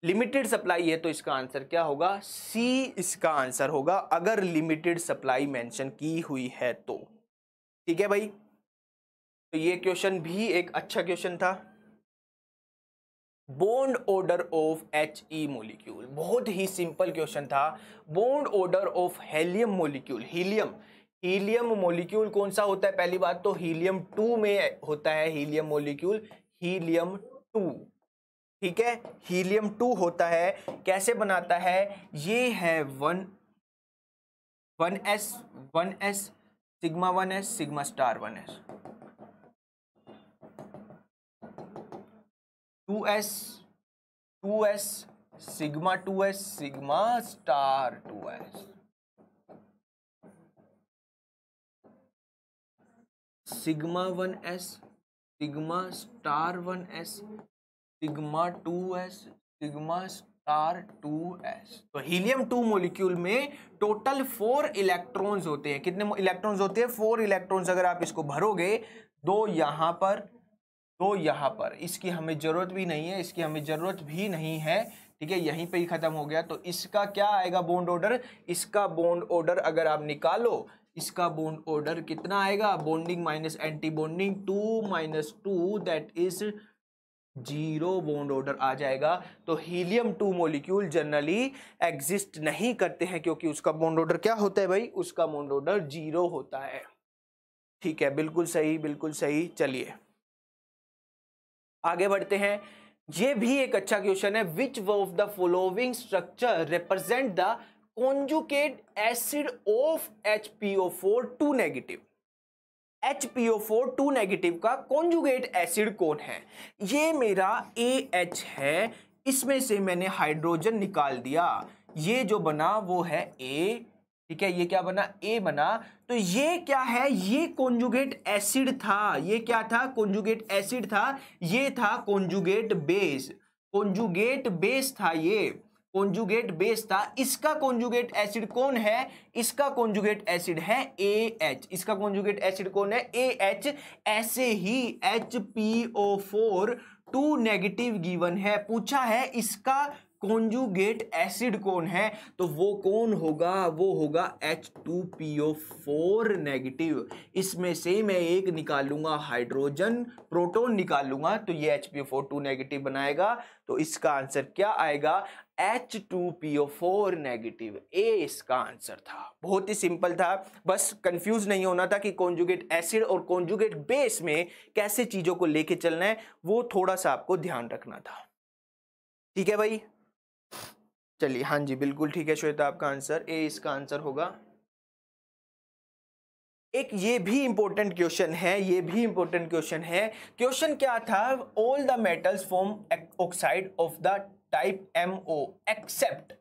लिमिटेड सप्लाई है तो इसका आंसर क्या होगा? सी इसका आंसर होगा, अगर लिमिटेड सप्लाई मेंशन की हुई है तो। ठीक है भाई, तो ये क्वेश्चन भी एक अच्छा क्वेश्चन था। Bond order of He molecule, बहुत ही सिंपल क्वेश्चन था। Bond order of helium molecule, helium, helium molecule कौन सा होता है? पहली बात तो हीलियम 2 में होता है हीलियम मॉलिक्यूल, हीलियम 2। ठीक है, हीलियम 2 होता है। कैसे बनाता है? ये है 1s sigma 1s sigma star 1s, 2s sigma 2s sigma star 2s, sigma 1s sigma star 1s sigma 2s sigma star 2s। तो हीलियम 2 मॉलिक्यूल में टोटल 4 इलेक्ट्रॉन्स होते हैं। कितने इलेक्ट्रॉन्स होते हैं? 4 इलेक्ट्रॉन्स। अगर आप इसको भरोगे, 2 यहां पर, 2 यहां पर, इसकी हमें जरूरत भी नहीं है, इसकी हमें जरूरत भी नहीं है। ठीक है, यहीं पे ही खत्म हो गया। तो इसका क्या आएगा बॉन्ड ऑर्डर? इसका बॉन्ड ऑर्डर अगर आप निकालो, इसका बॉन्ड ऑर्डर कितना आएगा? Bonding minus anti bonding, 2 - 2 that is zero bond order आ जाएगा। तो हीलियम 2 मॉलिक्यूल जनरली एग्जिस्ट नहीं करते हैं क्योंकि उसका बॉन्ड ऑर्डर क्या होता है भाई, उसका बॉन्ड ऑर्डर जीरो होता है। ठीक है, बिल्कुल सही, बिल्कुल सही। चलिए आगे बढ़ते हैं। ये भी एक अच्छा क्वेश्चन है। Which of the following structure represent the conjugate acid of HPO4 2 negative. HPO4 2 negative का कॉन्जुगेट एसिड कौन है? ये मेरा AH है, इसमें से मैंने हाइड्रोजन निकाल दिया, ये जो बना वो है A। ठीक है, ये क्या बना, A बना। तो ये क्या है, ये कॉन्जुगेट एसिड था। ये क्या था, कॉन्जुगेट एसिड था। ये था कॉन्जुगेट बेस, कॉन्जुगेट बेस था, ये कॉन्जुगेट बेस था। इसका कॉन्जुगेट एसिड कौन है, इसका कॉन्जुगेट एसिड है AH। इसका कॉन्जुगेट एसिड कौन है, AH। ऐसे ही HPO4 2 नेगेटिव गिवन है, पूछा है इसका कॉन्जुगेट एसिड कौन है, तो वो कौन होगा, वो होगा H2PO4 नेगेटिव। इसमें से मैं एक निकालूंगा हाइड्रोजन, प्रोटॉन निकालूंगा, तो ये HPO4 2 नेगेटिव बनाएगा। तो इसका आंसर क्या आएगा, H2PO4 नेगेटिव। ए इसका आंसर था। बहुत ही सिंपल था, बस कंफ्यूज नहीं होना था कि कॉन्जुगेट एसिड और कॉन्जुगेट बेस में कैसे चीजों को लेके चलना है, वो थोड़ा सा आपको ध्यान रखना था। ठीक है भाई, चलिए, हाँ जी बिल्कुल ठीक है श्वेता, आपका आंसर ए इसका आंसर होगा। एक ये भी इंपॉर्टेंट क्वेश्चन है, ये भी इंपॉर्टेंट क्वेश्चन है। क्वेश्चन क्या था, all the metals form oxide of the type MO except.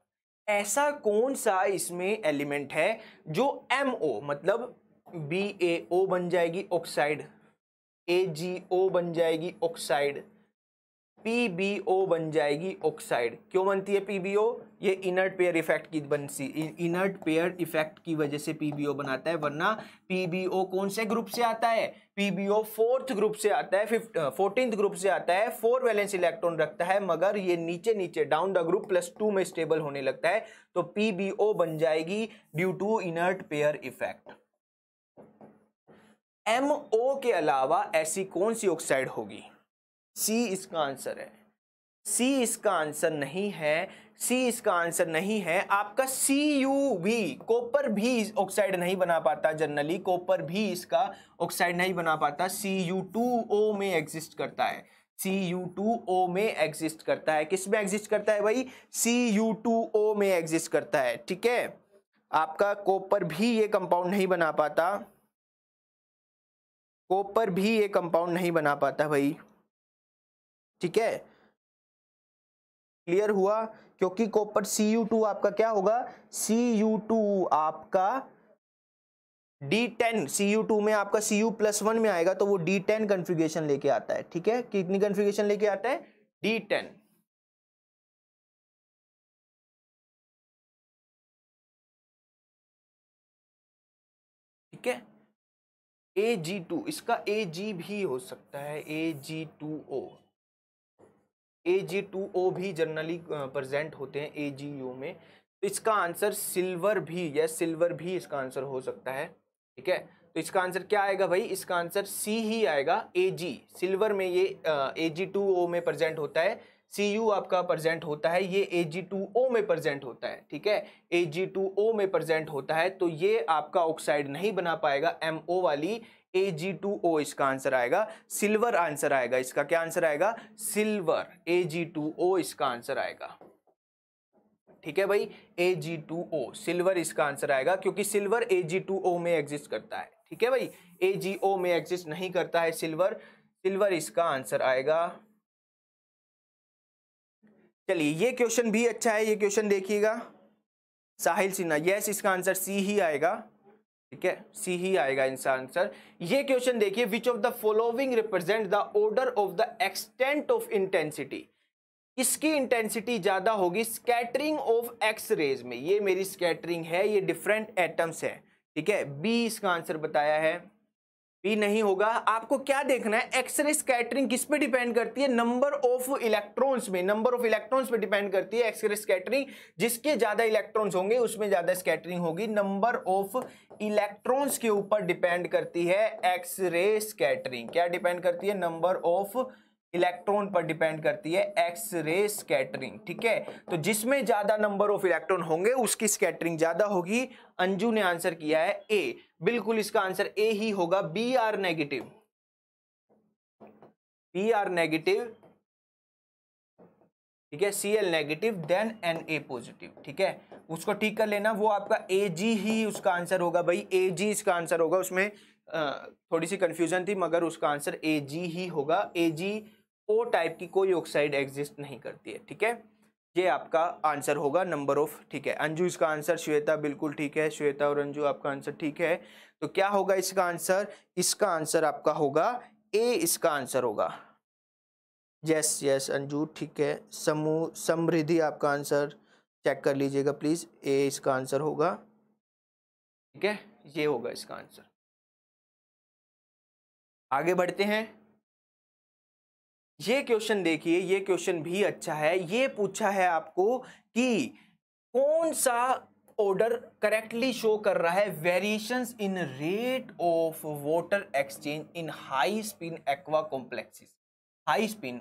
ऐसा कौन सा इसमें एलिमेंट है जो MO मतलब BaO बन जाएगी ऑक्साइड, AgO बन जाएगी ऑक्साइड, PbO बन जाएगी ऑक्साइड। क्यों बनती है PbO, ये इनर्ट पेयर इफेक्ट की बनती, इनर्ट पेयर इफेक्ट की वजह से PbO बनाता है, वरना PbO कौन से ग्रुप से आता है, PbO 4th ग्रुप से आता है, 14th ग्रुप से आता है, 4 वैलेंस इलेक्ट्रॉन रखता है, मगर ये नीचे नीचे डाउन द ग्रुप +2 में स्टेबल होने लगता है, तो PbO बन जाएगी due to inert pair effect. MO के अलावा ऐसी कौन सी ऑक्साइड होगी, सी इसका आंसर है। सी इसका आंसर नहीं है, सी इसका आंसर नहीं है। आपका CuV, कॉपर भी ऑक्साइड नहीं बना पाता जनरली, कॉपर भी इसका ऑक्साइड नहीं बना पाता, Cu2O में एग्जिस्ट करता है, Cu2O में एग्जिस्ट करता है। किस में एग्जिस्ट करता है भाई, Cu2O में एग्जिस्ट करता है। ठीक है, आपका कॉपर भी ये कंपाउंड नहीं बना पाता, कॉपर भी ये कंपाउंड नहीं बना पाता भाई। ठीक है, क्लियर हुआ, क्योंकि कॉपर Cu2 आपका क्या होगा, Cu2 आपका D10, Cu2 में आपका Cu+1 में आएगा, तो वो D10 कन्फिगरेशन लेके आता है। ठीक है, कितनी कन्फिगरेशन लेके आता है, D10। ठीक है, Ag2, इसका Ag भी हो सकता है, Ag2O, Ag2O भी जनरली प्रेजेंट होते हैं AgU में। तो इसका आंसर सिल्वर भी, यस सिल्वर भी इसका आंसर हो सकता है। ठीक है, तो इसका आंसर क्या आएगा भाई, इसका आंसर C ही आएगा, Ag। सिल्वर में ये Ag2O में प्रेजेंट होता है, Cu आपका प्रेजेंट होता है, ये Ag2O में प्रेजेंट होता है। ठीक है, Ag2O में प्रेजेंट होता है, तो ये आपका ऑक्साइड नहीं बना पाएगा MO वाली, Ag2O इसका आंसर आएगा, सिल्वर आंसर आएगा। इसका क्या आंसर आएगा, सिल्वर, Ag2O इसका आंसर आएगा। ठीक है भाई, Ag2O सिल्वर इसका आंसर आएगा, क्योंकि सिल्वर Ag2O में एग्जिस्ट करता है। ठीक है भाई, AgO में एग्जिस्ट नहीं करता है सिल्वर, सिल्वर इसका आंसर आएगा। चलिए, ये क्वेश्चन भी अच्छा है, ये क्वेश्चन देखिएगा, साहिल सिन्हा, यस इसका आंसर C ही आएगा। ठीक है, C ही आएगा इसका आंसर। ये क्वेश्चन देखिए, which of the following represent the order of the extent of intensity. इसकी इंटेंसिटी ज्यादा होगी स्कैटरिंग ऑफ एक्स रेज में, ये मेरी स्कैटरिंग है, ये डिफरेंट एटम्स है। ठीक है, B इसका आंसर बताया है, B नहीं होगा। आपको क्या देखना है, एक्सरे स्कैटरिंग किस पे डिपेंड करती है, नंबर ऑफ इलेक्ट्रॉन्स में, नंबर ऑफ इलेक्ट्रॉन्स पे डिपेंड करती है एक्सरे स्कैटरिंग। जिसके ज्यादा इलेक्ट्रॉन्स होंगे उसमें ज्यादा स्कैटरिंग होगी, नंबर ऑफ इलेक्ट्रॉन्स के ऊपर डिपेंड करती है एक्सरे स्कैटरिंग। क्या डिपेंड करती है, नंबर ऑफ इलेक्ट्रॉन पर डिपेंड करती है एक्स रे स्कैटरिंग, ठीक है। तो जिसमें ज्यादा नंबर ऑफ इलेक्ट्रॉन होंगे उसकी स्कैटरिंग ज्यादा होगी। अंजू ने आंसर किया है ए, बिल्कुल इसका आंसर ए ही होगा। B are negative, B are negative, ठीक है, Cl negative then Na positive, ठीक है, उसको ठीक कर लेना। वो आपका Ag ही उसका आंसर होगा भाई, Ag इसका आंसर होगा। उसमें थोड़ी सी कंफ्यूजन थी मगर उसका आंसर Ag ही होगा। Ag ओ टाइप की कोई ऑक्साइड एग्जिस्ट नहीं करती है, ठीक है, ये आपका आंसर होगा नंबर ऑफ, ठीक है। अंजू इसका आंसर, श्वेता बिल्कुल ठीक है, श्वेता और अंजू आपका आंसर ठीक है। तो क्या होगा इसका आंसर? इसका आंसर आपका होगा ए, इसका आंसर होगा। यस यस अंजू ठीक है। समूह समृद्धि आपका आंसर चेक कर लीजिएगा प्लीज, ए इसका आंसर होगा, ठीक है, ये होगा इसका आंसर। आगे बढ़ते हैं। ये क्वेश्चन देखिए, ये क्वेश्चन भी अच्छा है। ये पूछा है आपको कि कौन सा ऑर्डर करेक्टली शो कर रहा है variations in rate of water exchange in high spin aqua complexes. High spin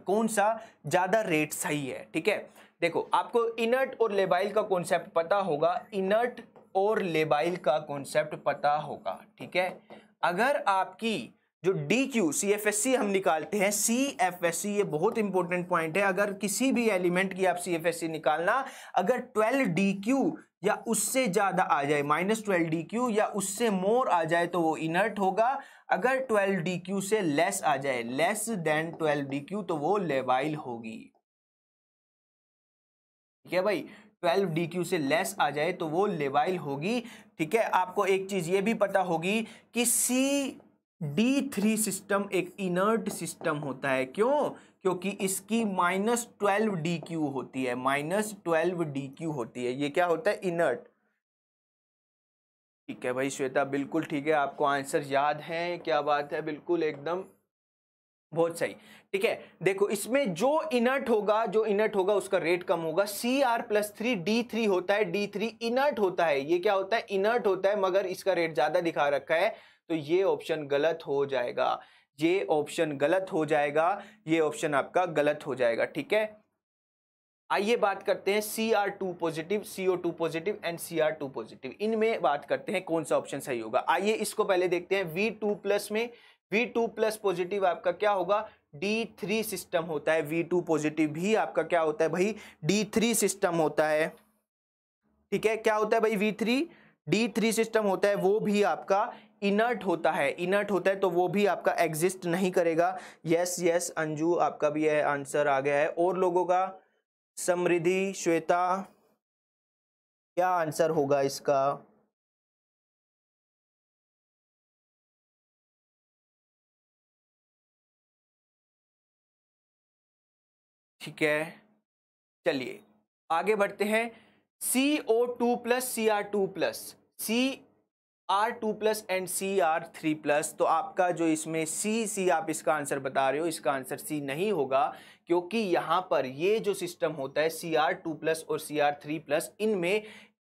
कौन सा ज्यादा रेट सही है, ठीक है। देखो आपको इनर्ट और लेबाइल का कॉन्सेप्ट पता होगा, इनर्ट और लेबाइल का कॉन्सेप्ट पता होगा, ठीक है। अगर आपकी जो DQ CFSC हम निकालते हैं, CFSC ये बहुत इंपॉर्टेंट पॉइंट है। अगर किसी भी एलिमेंट की आप CFSC निकालना, अगर 12 DQ या उससे ज्यादा आ जाए, -12 DQ या उससे मोर आ जाए तो वो इनर्ट होगा। अगर 12 DQ से लेस आ जाए, लेस देन 12 DQ, तो वो लेबाइल होगी, ठीक है भाई। 12 DQ से लेस आ जाए तो वो लेबाइल होगी, ठीक है। आपको एक चीज ये भी पता होगी कि CD3 सिस्टम एक इनर्ट सिस्टम होता है। क्यों? क्योंकि इसकी -12 DQ होती है, -12 DQ होती है। ये क्या होता है? इनर्ट, ठीक है भाई। श्वेता बिल्कुल ठीक है, आपको आंसर याद है, क्या बात है, बिल्कुल एकदम बहुत सही, ठीक है। देखो इसमें जो इनर्ट होगा, जो इनर्ट होगा उसका रेट कम होगा। Cr+3 D3 होता है, D3 इनर्ट होता है। ये क्या होता है? इनर्ट होता है, मगर इसका रेट ज्यादा दिखा रखा है, तो ये ऑप्शन गलत हो जाएगा, ये ऑप्शन गलत हो जाएगा, ये ऑप्शन आपका गलत हो जाएगा, ठीक है। आइए बात करते हैं Cr2 positive, CO2 positive and Cr2 positive, इनमें बात करते हैं कौन सा ऑप्शन सही होगा। आइए इसको पहले देखते हैं। V2+ में V2+ पॉजिटिव आपका क्या होगा? D3 सिस्टम होता है। V2 पॉजिटिव भी आपका क्या होता है भाई? D3 सिस्टम होता है, ठीक है। क्या होता है भाई? V3 D3 सिस्टम होता है, वो भी आपका इनर्ट होता है, इनर्ट होता है, तो वो भी आपका एग्जिस्ट नहीं करेगा। यस यस अंजू आपका भी है आंसर आ गया है। और लोगों का? समृद्धि, श्वेता, क्या आंसर होगा इसका? ठीक है, चलिए आगे बढ़ते हैं। CO2+ Cr2+, Cr2+ and Cr3+, तो आपका जो इसमें C आप इसका आंसर बता रहे हो, इसका आंसर C नहीं होगा, क्योंकि यहां पर ये जो सिस्टम होता है Cr2+ और Cr3+, इनमें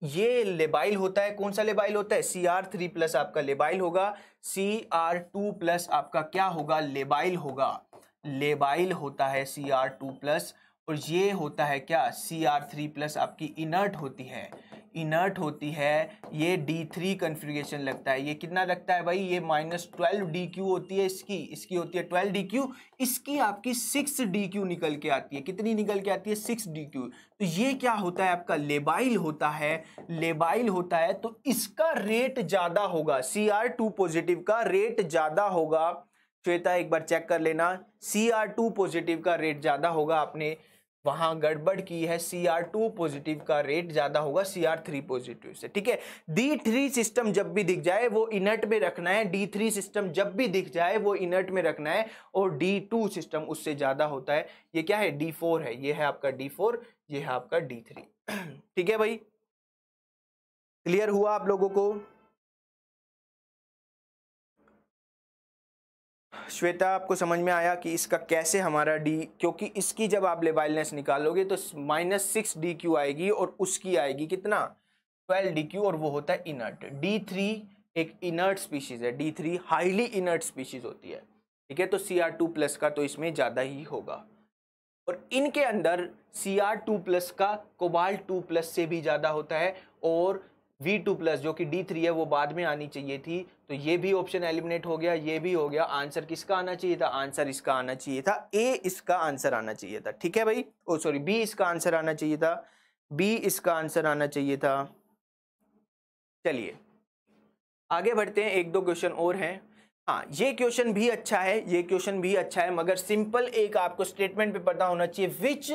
ये लेबाइल होता है। कौन सा लेबाइल होता है? Cr3+ आपका लेबाइल होगा, Cr2+ आपका क्या होगा? लेबाइल होगा, लेबाइल होता है Cr2+, और ये होता है क्या? Cr3+ आपकी इनर्ट होती है, इनर्ट होती है। ये D3 कन्फिग्रेशन लगता है। ये कितना लगता है भाई? ये -12 DQ होती है, इसकी होती है 12 DQ, इसकी आपकी 6 DQ निकल के आती है। कितनी निकल के आती है? 6 DQ। तो ये क्या होता है? आपका लेबाइल होता है, लेबाइल होता है, तो इसका रेट ज्यादा होगा, Cr2 पॉजिटिव का रेट ज्यादा होगा। श्वेता एक बार चेक कर लेना, Cr2 पॉजिटिव का रेट ज्यादा होगा। आपने वहां गड़बड़ की है, Cr2 पॉजिटिव का रेट ज्यादा होगा Cr3 पॉजिटिव से, ठीक है। D3 सिस्टम जब भी दिख जाए वो इनर्ट में रखना है, D3 सिस्टम जब भी दिख जाए वो इनर्ट में रखना है, और D2 सिस्टम उससे ज्यादा होता है। ये क्या है? D4 है, ये है आपका D4, ये है आपका D3 ठीक है भाई, क्लियर हुआ आप लोगों को? श्वेता आपको समझ में आया कि इसका कैसे हमारा डी, क्योंकि इसकी जब आप लेबाइलनेस निकालोगे तो -6 DQ आएगी, और उसकी आएगी कितना? 12 DQ, और वो होता है इनर्ट। D3 एक इनर्ट स्पीशीज है, D3 हाईली इनर्ट स्पीशीज होती है। ठीक है, तो Cr2+ का तो इसमें ज़्यादा ही होगा। और इनके अंदर Cr2+ का कोबाल्ट 2+ से भी ज़्यादा होता है, और V2+ जो कि D3 है वो बाद में आनी चाहिए थी, तो ये भी ऑप्शन एलिमिनेट हो गया, ये भी हो गया। आंसर किसका आना चाहिए था? आंसर इसका आना चाहिए था, ए इसका आंसर आना चाहिए था। ठीक है भाई, ओ सॉरी, बी इसका आंसर आना चाहिए था, बी इसका आंसर आना चाहिए था। चलिए आगे बढ़ते हैं, एक दो क्वेश्चन और हैं। हाँ, ये क्वेश्चन भी अच्छा है, ये क्वेश्चन भी अच्छा है, मगर सिंपल एक आपको स्टेटमेंट पे पता होना चाहिए। विच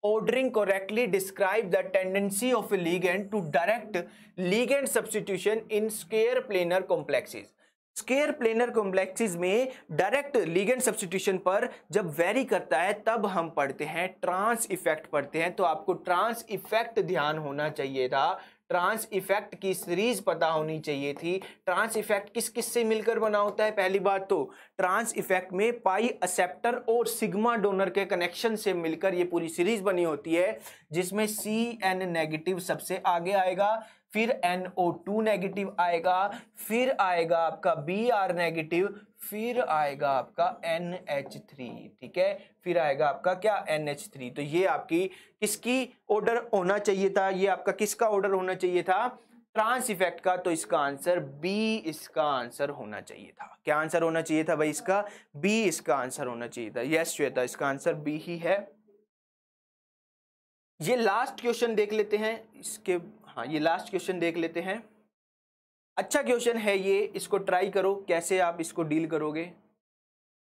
ordering correctly describe the tendency of a ligand to direct ligand substitution in square planar complexes। Square planar complexes में डायरेक्ट लिगेंड सब्स्टिट्यूशन पर जब वेरी करता है तब हम पढ़ते हैं ट्रांस इफेक्ट पढ़ते हैं। तो आपको ट्रांस इफेक्ट ध्यान होना चाहिए था, ट्रांस इफेक्ट की सीरीज पता होनी चाहिए थी। ट्रांस इफेक्ट किस किस से मिलकर बना होता है? पहली बात तो ट्रांस इफेक्ट में पाई एक्सेप्टर और सिग्मा डोनर के कनेक्शन से मिलकर ये पूरी सीरीज बनी होती है, जिसमें Cn नेगेटिव सबसे आगे आएगा, फिर NO2 नेगेटिव आएगा, फिर आएगा आपका Br नेगेटिव, फिर आएगा आपका NH3। ठीक है, फिर आएगा आपका क्या? NH3। तो ये आपकी किसकी ऑर्डर होना चाहिए था? ये आपका किसका ऑर्डर होना चाहिए था? ट्रांस इफेक्ट का। तो इसका आंसर बी इसका आंसर होना चाहिए था। क्या आंसर होना चाहिए था भाई इसका? बी इसका आंसर होना चाहिए था। यस श्वेता, इसका आंसर बी ही है। ये लास्ट क्वेश्चन देख लेते हैं इसके, हाँ ये लास्ट क्वेश्चन देख लेते हैं। अच्छा क्वेश्चन है ये, इसको ट्राई करो कैसे आप इसको डील करोगे।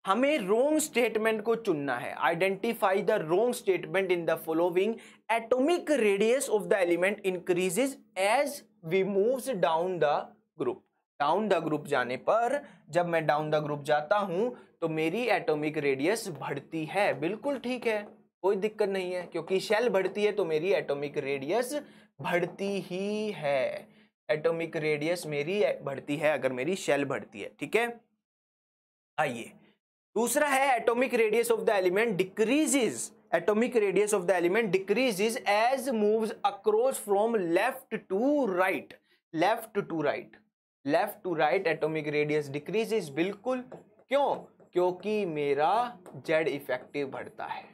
हमें रोंग स्टेटमेंट को चुनना है। Identify the wrong statement in the following. Atomic radius of the element increases as we moves down the group. Down the group जाने पर, जब मैं डाउन द ग्रुप जाता हूं तो मेरी एटॉमिक रेडियस बढ़ती है। बिल्कुल ठीक है, कोई दिक्कत नहीं है, क्योंकि शेल बढ़ती है तो मेरी एटॉमिक रेडियस बढ़ती ही है। एटॉमिक रेडियस मेरी बढ़ती है अगर मेरी शेल बढ़ती है। ठीक है, आइए दूसरा है atomic radius of the element decreases. Atomic radius of the element decreases as moves across from left to right. Left to right, left to right atomic radius decreases. बिल्कुल, क्यों? क्योंकि मेरा जेड इफेक्टिव बढ़ता है।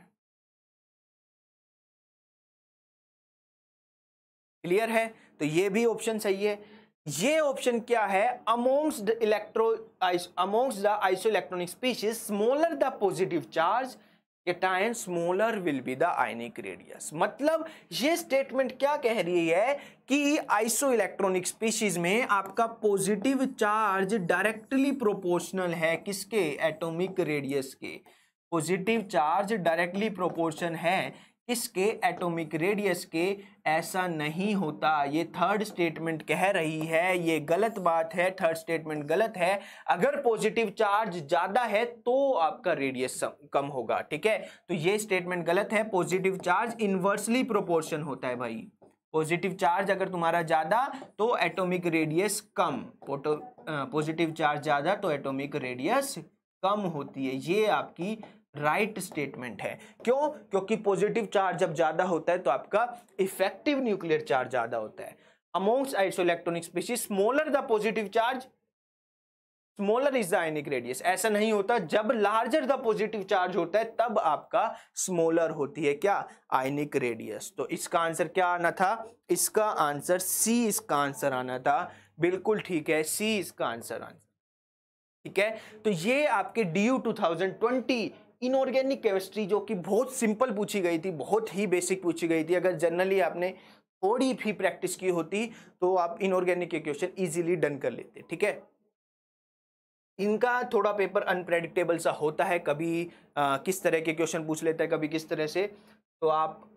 क्लियर है? तो ये भी ऑप्शन सही है। ये ऑप्शन क्या है? Amongst the isoelectronic species smaller the positive charge cation smaller will be the ionic radius. मतलब ये स्टेटमेंट क्या कह रही है कि आइसोइलेक्ट्रॉनिक स्पीशीज में आपका पॉजिटिव चार्ज डायरेक्टली प्रोपोर्शनल है किसके? एटॉमिक रेडियस के। पॉजिटिव चार्ज डायरेक्टली प्रोपोर्शन है किसके? एटॉमिक रेडियस के। ऐसा नहीं होता, ये थर्ड स्टेटमेंट कह रही है, ये गलत बात है, थर्ड स्टेटमेंट गलत है। अगर पॉजिटिव चार्ज ज्यादा है तो आपका रेडियस कम होगा। ठीक है, तो ये स्टेटमेंट गलत है। पॉजिटिव चार्ज इनवर्सली प्रोपोर्शन होता है भाई। पॉजिटिव चार्ज अगर तुम्हारा ज्यादा तो एटॉमिक रेडियस कम, पॉजिटिव चार्ज ज्यादा तो एटॉमिक रेडियस कम होती है। ये आपकी राइट स्टेटमेंट है। क्यों? क्योंकि पॉजिटिव चार्ज जब ज्यादा होता है तो आपका इफेक्टिव न्यूक्लियर चार्ज ज्यादा होता है। Amongst isoelectronic species smaller the positive charge smaller is the ionic radius. ऐसा नहीं होता, जब लार्जर द पॉजिटिव चार्ज होता है तब आपका स्मॉलर होती है क्या? Ionic radius. तो इसका आंसर क्या आना था? इसका आंसर सी इसका आंसर आना था। बिल्कुल ठीक है, सी इसका आंसर। ठीक है, तो ये आपके DU 2020 इनऑर्गेनिक केमिस्ट्री, जो कि बहुत सिंपल पूछी गई थी, बहुत ही बेसिक पूछी गई थी। अगर जनरली आपने थोड़ी भी प्रैक्टिस की होती तो आप इनऑर्गेनिक के क्वेश्चन इजीली डन कर लेते। ठीक है, इनका थोड़ा पेपर अनप्रेडिक्टेबल सा होता है, कभी किस तरह के क्वेश्चन पूछ लेता है, कभी किस तरह से। तो आप,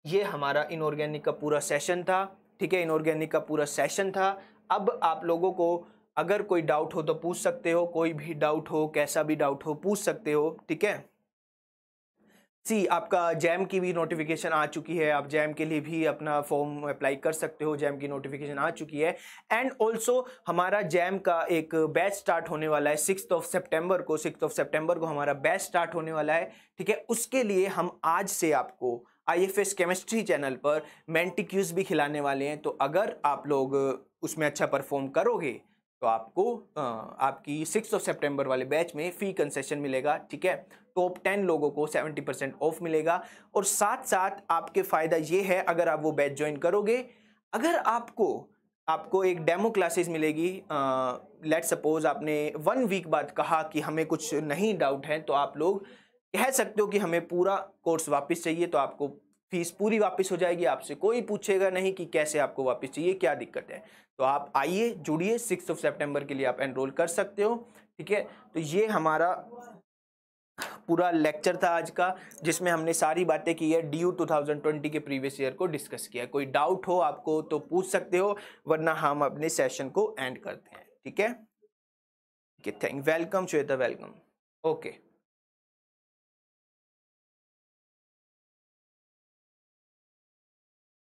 ये हमारा इनऑर्गेनिक का पूरा सेशन था। ठीक है, इनऑर्गेनिक का पूरा सेशन था। अब आप लोगों को अगर कोई डाउट हो तो पूछ सकते हो, कोई भी डाउट हो, कैसा भी डाउट हो पूछ सकते हो। ठीक है, सी आपका जैम की भी नोटिफिकेशन आ चुकी है, आप जैम के लिए भी अपना फॉर्म अप्लाई कर सकते हो, जैम की नोटिफिकेशन आ चुकी है। एंड ऑल्सो हमारा जैम का एक बैच स्टार्ट होने वाला है 6 सितंबर को। 6 सितंबर को हमारा बैच स्टार्ट होने वाला है। ठीक है, उसके लिए हम आज से आपको IFS केमिस्ट्री चैनल पर मेंटी क्यूज भी खिलाने वाले हैं। तो अगर आप लोग उसमें अच्छा परफॉर्म करोगे तो आपको आपकी 6 सितंबर वाले बैच में फी कंसेशन मिलेगा, ठीक है। टॉप 10 लोगों को 70% ऑफ मिलेगा। और साथ साथ आपके फ़ायदा ये है, अगर आप वो बैच ज्वाइन करोगे, अगर आपको एक डेमो क्लासेस मिलेगी। लेट सपोज आपने 1 वीक बाद कहा कि हमें कुछ नहीं डाउट है, तो आप लोग कह सकते हो कि हमें पूरा कोर्स वापस चाहिए, तो आपको फीस पूरी वापस हो जाएगी। आपसे कोई पूछेगा नहीं कि कैसे आपको वापस चाहिए, क्या दिक्कत है। तो आप आइए, जुड़िए, 6 सितंबर के लिए आप एनरोल कर सकते हो, ठीक है। तो ये हमारा पूरा लेक्चर था आज का, जिसमें हमने सारी बातें की है DU 2020 के प्रीवियस ईयर को डिस्कस किया। कोई डाउट हो आपको तो पूछ सकते हो, वरना हम अपने सेशन को एंड करते हैं, ठीक है। Welcome Shweta, welcome. ओके।